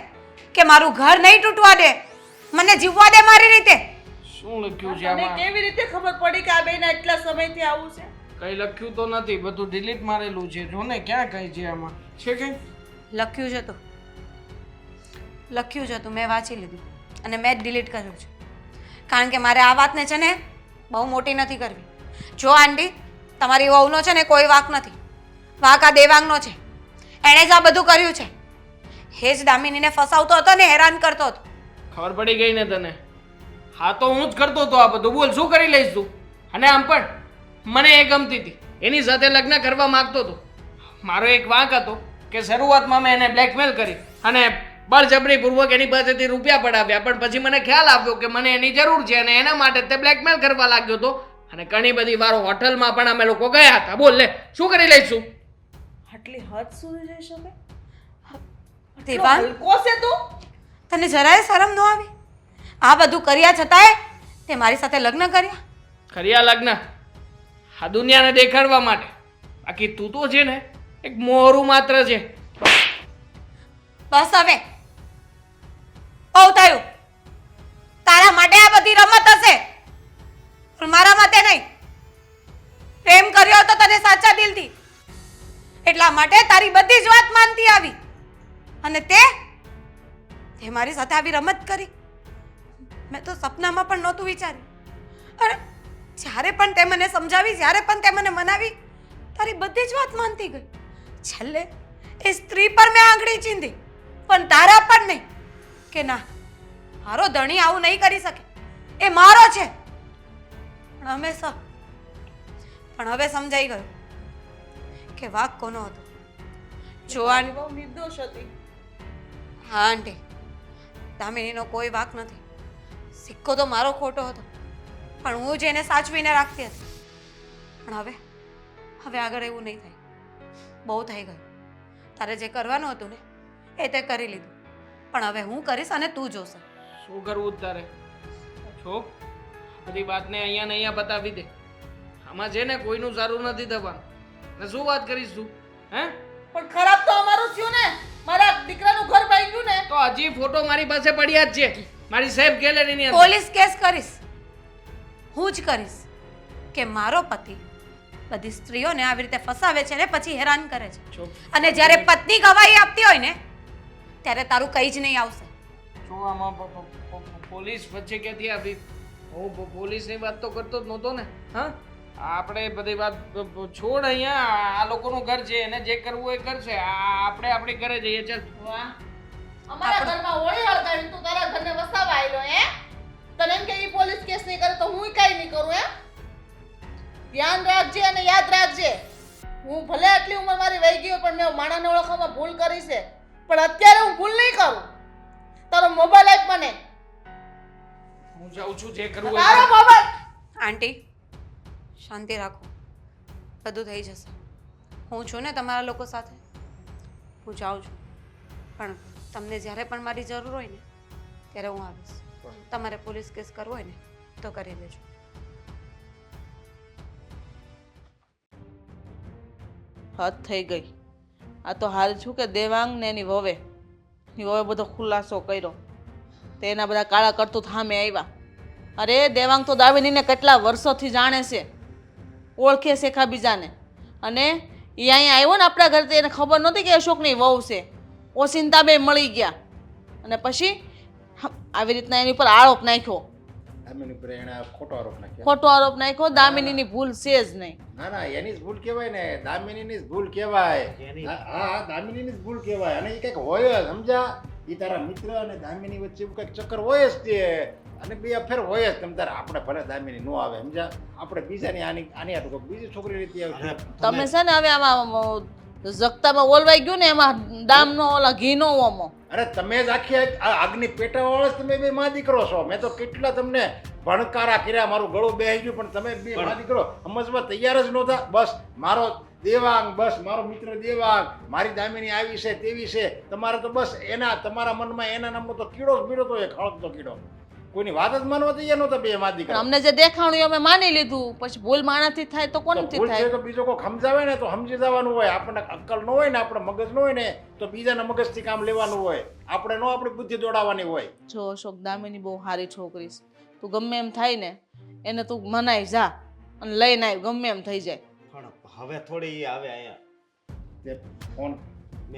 કે મારું ઘર નહીં તૂટવા દે, મને જીવવા દે મારી રીતે.
શું લખ્યું છે
તને
આમાં?
કેવી રીતે ખબર પડી કે આ બેને એટલા સમયથી આવું છે?
કઈ લખ્યું તો નથી, બધું ડિલીટ મારેલું છે. જો ને ક્યાં કઈ છે આમાં? છે કઈ?
લખ્યું છે તું, લખ્યું છે તું, મેં વાંચી લીધું અને મેં જ ડિલીટ કર્યું છે. કારણ કે મારે આ વાતને છે ને બહુ મોટી નથી કરવી. જો આંટી, તમારી વહુનો છે ને કોઈ વાંક નથી, વાંક આ દેવાંગનો છે. એણે જ આ બધું કર્યું છે. એ જ દામિનીને ફસાવતો હતો ને હેરાન કરતો હતો.
ખબર પડી ગઈ ને તને? હા તો હું જ કરતો હતો આ બધું. બોલ શું કરી લઈશ તું? અને આમ પણ મને એ ગમતી હતી, એની સાથે લગ્ન કરવા માંગતો હતો. મારો એક વાંક હતો કે શરૂઆતમાં મેં એને બ્લેકમેલ કરી અને બળજબરીપૂર્વક એની પાસેથી રૂપિયા પડાવ્યા, પણ પછી મને ખ્યાલ આવ્યો કે મને એની જરૂર છે અને એના માટે તે બ્લેકમેલ કરવા લાગ્યો હતો. અને ઘણી બધી વારો હોટલમાં પણ અમે લોકો ગયા હતા. બોલ લે, શું કરી લઈશું?
આટલી હદ સુધી જઈ શકે?
દેવાંગ,
હલકો છે તું?
તને જરાય શરમ ન આવી? આ બધું કર્યા છતાંય તે મારી સાથે લગ્ન કર્યા.
ખરી આ લગ્ન આ દુનિયાને દેખાડવા માટે. બાકી તું તો છે ને એક મોહરું માત્ર છે.
બસ હવે બહુ થયું. તારા માટે આ બધી રમત હશે, પણ મારા માટે નહીં. પ્રેમ કર્યો તો તને સાચા દિલથી, એટલા માટે તારી બધી જ વાત માનતી આવી. અને તે મારી સાથે આવી રમત કરી. મેં તો સપનામાં પણ નહોતું વિચાર્યું. અરે જ્યારે પણ તે મને સમજાવી, જ્યારે પણ તે મને મનાવી, તારી બધી જ વાત માનતી ગઈ. છેલ્લે એ સ્ત્રી પર મેં આંગળી ચીંધી, પણ તારા પર નહીં. કે ના, મારો ધણી આવું નહીં કરી શકે, એ મારો છે. પણ હવે સમજાઈ ગયું કે વાંક કોનો હતો. જો
બહુ નિર્દોષ હતી.
હા આંટી, દામિનીનો કોઈ વાંક નથી. સિક્કો તો મારો ખોટો હતો, પણ હું જ એને સાચવીને રાખતી હતી. પણ હવે આગળ એવું નહીં થાય. બહુ થઈ ગયું. તારે જે કરવાનું હતું ને એ તે કરી લીધું. પણ હવે હું કરીશ અને તું જોશે.
શું કરવું તારે? છો બધી વાતને અહીંયા ને અહીંયા બતાવી દે. આમાં છે ને કોઈનું સારું નથી થવાનું. ને શું વાત કરીશ તું? હે?
પણ ખરાબ તો અમારું થયું ને. મારા દીકરાનું ઘર ભાંગ્યું ને.
તો હજી ફોટો મારી પાસે પડ્યા જ છે, મારી સેફ ગેલેરીની અંદર.
પોલીસ કેસ કરીશ, હું જ કરીશ કે મારો પતિ બધી સ્ત્રીઓને આવી રીતે ફસાવે છે ને પછી હેરાન કરે છે.
છો
અને જ્યારે પત્ની ગવાહી આપતી હોય ને ત્યારે તારું કંઈ જ નહીં આવશે.
છો આમાં પોલીસ વચ્ચે ક્યાંથી આવી? હું પોલીસની વાત તો કરતો જ નહોતો ને. હા, આપણે બધી વાત છોડ. અહીંયા આ લોકોનું ઘર છે, એને જે કરવું એ કરશે. આપણે આપણી ઘરે જઈએ. ચાલ.
વાહ, અમારા ઘરમાં હોળી હળગાવી તું તારા ઘરને વસાવા આવ્યો હે? તને એમ કે ઈ પોલીસ કેસ નહીં કરે તો હું કાઈ નહીં કરું હે? ધ્યાન રાખજે અને યાદ રાખજે, હું ભલે આટલી ઉંમર મારી વહી ગઈ હોય પણ મેં માણાને ઓળખવામાં ભૂલ કરી છે, પણ અત્યારે હું ભૂલ નહીં કરું. તારો મોબાઈલ આપ મને.
હું જાઉં છું, જે કરવું એ
તારો
કર.
મોબાઈલ.
આંટી, શાંતિ રાખો, બધું થઈ જશે. હું છું ને તમારા લોકો સાથે. હું જાઉં છું, પણ તમને જ્યારે પણ મારી જરૂર હોય ને ત્યારે હું આવીશ. તમારે પોલીસ કેસ કરવો હોય ને તો કરી દેજો.
હદ થઈ ગઈ. આ તો હાલ છું કે દેવાંગ ને એની વવે બધો ખુલાસો કર્યો. તે એના બધા કાળા કરતૂત સામે આવ્યા. અરે દેવાંગ તો દામિનીને કેટલા વર્ષોથી જાણે છે, ઓળખે છે એકબીજાને. અને એ અહીંયા આવ્યો ને આપણા ઘરે, એને ખબર નહોતી કે અશોકની વહુ છે. ઓસિંતા બે મળી ગયા અને પછી આવી રીતના એની ઉપર આરોપ નાખ્યો.
દામિની ઉપર એણે ખોટો આરોપ નાખ્યો.
ખોટો આરોપ નાખ્યો. દામિનીની ભૂલ છે જ નહીં.
ના ના, એની જ ભૂલ કહેવાય ને, દામિનીની જ ભૂલ કહેવાય. હા, દામિનીની જ ભૂલ કહેવાય. અને એ કંઈક હોય જ, સમજા? એ તારા મિત્ર અને દામિની વચ્ચે એવું કંઈક ચક્કર હોય જ તે, અને બે અફેર હોય જ. તમ તારે આપણે ભલે દામિની ન આવે, સમજા? આપણે બીજાની આની હાથું કોઈ બીજી છોકરી રીતે આવે.
તમે છે ને હવે આમાં જગતામાં ઓલવાઈ ગયું ને, એમાં દામનો ઓલા ઘીનો ઓમો.
અરે તમે જ આખી આગની પેટાવાળા જ તમે બે માં દીકરો છો. મેં તો કેટલા તમને ભણકારા કર્યા, મારું ગળું બેસી ગયું, પણ તમે બે માં દીકરો સમજવા તૈયાર જ નહોતા. બસ મારો દેવાંગ, બસ મારો મિત્ર દેવાંગ, મારી દામિની આવી છે તેવી છે. તમારે તો બસ તમારા મનમાં એના નામનો તો કીડો જ બીડો તો, એક હળગતો કીડો. કોઈની વાત જ માનવા તૈયાર નહોતા બે માં
પણ
દીકરા.
અમને જે દેખાણું એ અમે માની લીધું, પછી ભૂલ માણાથી થાય તો
તો
કોનથી
ભૂલ છે
થાય?
તો બીજો કોઈ સમજાવે ને તો સમજી જવાનું હોય. આપણને અક્કલ ન હોય ને, આપણે મગજ ન હોય ને, તો બીજાના મગજથી કામ લેવાનું હોય. આપણે નો આપણી બુદ્ધિ દોડાવવાની હોય.
જો અશોક, દામિની બહુ સારી છોકરી છે. તું ગમે એમ થાય ને એને તું મનાઈ જા અને લઈને આવ, ગમે એમ થઈ જાય.
પણ હવે થોડી ઈ આવે અહીંયા.
તે ફોન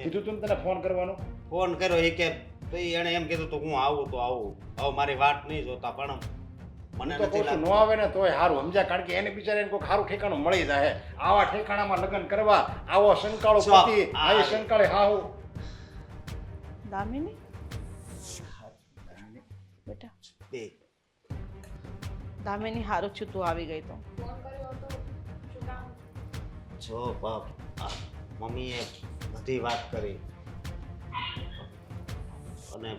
કીધું તું ને તને ફોન કરવાનું.
ફોન કર્યો એ કે તો ઈ એણે એમ કીધું તો હું આવું તો આવું. હવે મારી વાત નહીં જોતા, પણ મને
હું તો
નથી
કહું છું,
લાગતું.
ન આવે ને તોય સારું, સમજ્યા? કારણ કે એને બિચારાને કોઈ સારું ઠેકાણું મળી જાય. આવા ઠેકાણામાં લગ્ન કરવા, આવો સંકાળો
જો,
પતિ, આવી સંકાળે હાહુ.
દામિની બેટા,
બે
દામિની હારું છું તું આવી ગઈ તો.
ફોન કર્યો હતો શું કામ?
જો બાપ, આ મમ્મીએ બધી વાત કરી અને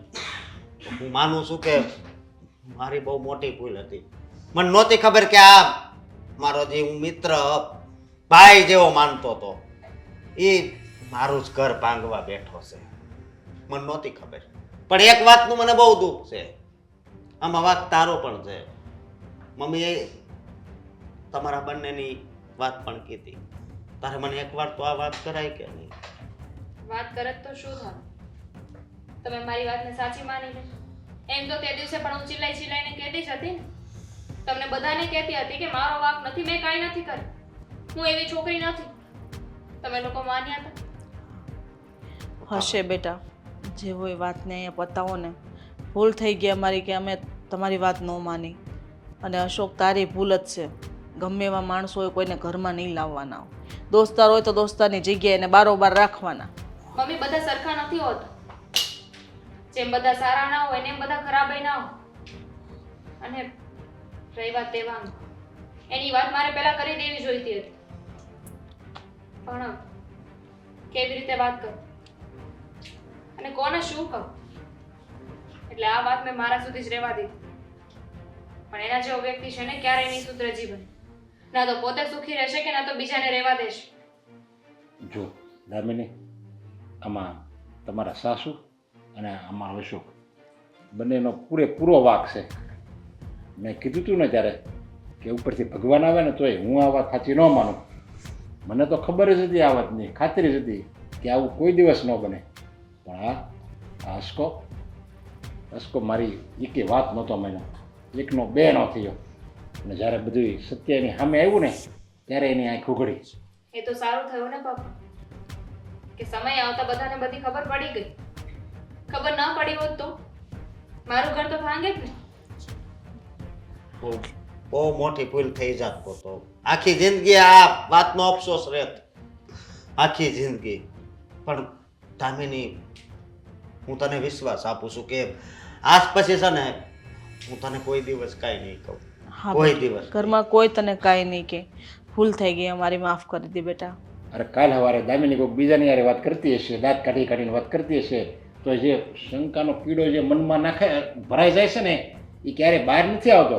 હું માનું છું કે મારી બહુ મોટી ભૂલ હતી. મને નહોતી ખબર કે આ મારો જે હું મિત્ર ભાઈ જેવો માનતો હતો એ મારું જ ઘર ભાંગવા બેઠો છે. મને નહોતી ખબર. પણ એક વાતનું મને બહુ દુઃખ છે. આમાં વાત તારો પણ છે. મમ્મીએ તમારા બંનેની વાત પણ કીધી. તારે મને એકવાર તો આ વાત કરાય કે નહીં?
વાત કરત તો શું થાય? તમે મારી વાતને સાચી માની લે. એમ તો તે દિવસે પણ હું ચિલ્લાઈને કહેતી જ હતી ને. તમને બધાને કહેતી હતી કે મારો વાંક નથી, મેં કાંઈ નથી કર્યું, હું એવી છોકરી નથી. તમે લોકો માન્યા હતા.
હશે બેટા, જે હોય વાતને અહીંયા પતાવો ને. ભૂલ થઈ ગઈ અમારી કે અમે તમારી વાત ન માની. અને અશોક, તારી ભૂલ જ છે. ગમે એવા માણસો હોય કોઈને ઘરમાં નહીં લાવવાના. દોસ્તાર હોય તો દોસ્તારની જગ્યાએ એને બારોબાર રાખવાના.
મમ્મી, બધા સરખા નથી હોતા. જેમ બધા સારા ના હોય ને એમ બધા ખરાબય ના હોય. અને રહી વાત તહેવારની, એની વાત મારે પહેલા કરી દેવી જોઈતી હતી. પણ કેવી રીતે વાત કરું અને કોને શું કહું, એટલે આ વાત મેં મારા સુધી જ રહેવા દીધી. પણ એના જેવો વ્યક્તિ છે ને ક્યારેય નહીં સુધરે જીવન. ના તો પોતે સુખી રહેશે કે ના તો બીજાને રહેવા દેશે.
જો દામિની, આમાં તમારા સાસુ અને આમાં અશોક બંનેનો પૂરેપૂરો વાંક છે. મેં કીધું તું ને ત્યારે કે ઉપરથી ભગવાન આવે ને તોય હું આ વાત સાચી ન માનું. મને તો ખબર જ હતી આ વાતની, ખાતરી જ હતી કે આવું કોઈ દિવસ ન બને. પણ આ અસ્કો મારી એકે વાત નહોતો માન્યો. એકનો બે ન થયો. અને જ્યારે બધું સત્યની સામે આવ્યું ને ત્યારે એની આંખ ઉઘડી.
એ તો સારું થયું ને પપ્પા કે સમય આવતા બધાને બધી ખબર પડી ગઈ. ખબર ના પડી હોત તો મારું ઘર તો ભાંગે જ ને.
બહુ મોટી ભૂલ થઈ જાત તો આખી જિંદગી આ વાતનો અફસોસ રહેત. આખી જિંદગી. પણ દામિની, હું તને વિશ્વાસ આપું છું કે આજ પછી છે ને હું તને કોઈ દિવસ કાંઈ નહીં કહું.
હા
કોઈ
બેટા,
દિવસ.
ઘરમાં કોઈ તને કાંઈ નહીં કે. ભૂલ થઈ ગઈ અમારી, માફ કરી દે બેટા.
અરે કાલ સવારે દામિની કોઈક બીજાની યારે વાત કરતી હશે, દાંત કાઢીને વાત કરતી હશે, તો જે શંકાનો કીડો જે મનમાં ભરાઈ જાય છે ને એ ક્યારેય બહાર નથી આવતો.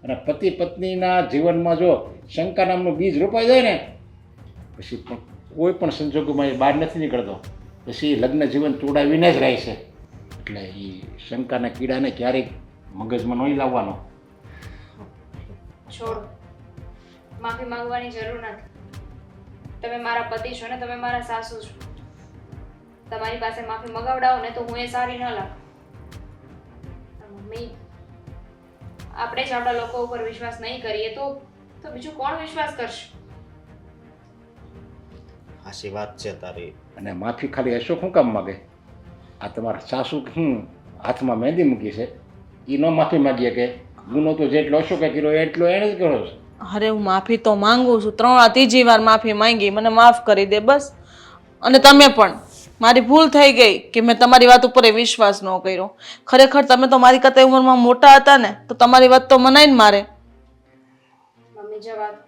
અને પતિ પત્નીના જીવનમાં જો શંકા નામનું બીજ રોપાઈ જાય ને પછી પણ કોઈ પણ સંજોગોમાં એ બહાર નથી નીકળતો. પછી લગ્ન જીવન તોડાવીને જ રહે છે. એટલે એ શંકાના કીડાને ક્યારેય મગજમાં નહીં લાવવાનો.
છોડો, માફી માંગવાની જરૂર નથી. તમે મારા પતિ છો ને તમે મારા સાસુ છો. તમારી પાસે માફી મગાવડાવો ને તો હું એ સારી ન લાગુ. મમ્મી, આપણે જ આપણા લોકો ઉપર વિશ્વાસ નહીં કરીએ તો બીજું કોણ વિશ્વાસ કરશે?
હાચી વાત છે તારી.
અને માફી ખાલી અશોક શું કામ માગે? આ તમારા સાસુ હાથમાં મહેંદી મૂકી છે એ ન માફી માગીએ કે ગુનો તો જેટલો અશોકે કર્યો એટલો એણે જ કર્યો છે.
અરે હું માફી તો માંગુ છું, ત્રીજી વાર માફી માંગી, મને માફ કરી દે બસ. અને તમે પણ, મારી ભૂલ થઈ ગઈ કે મેં તમારી વાત ઉપર વિશ્વાસ ન કર્યો. ખરેખર તમે તો મારી કરતા ઉંમરમાં મોટા હતા ને તો તમારી વાત તો મનાય ને મારે.
મમ્મી, જવા દો.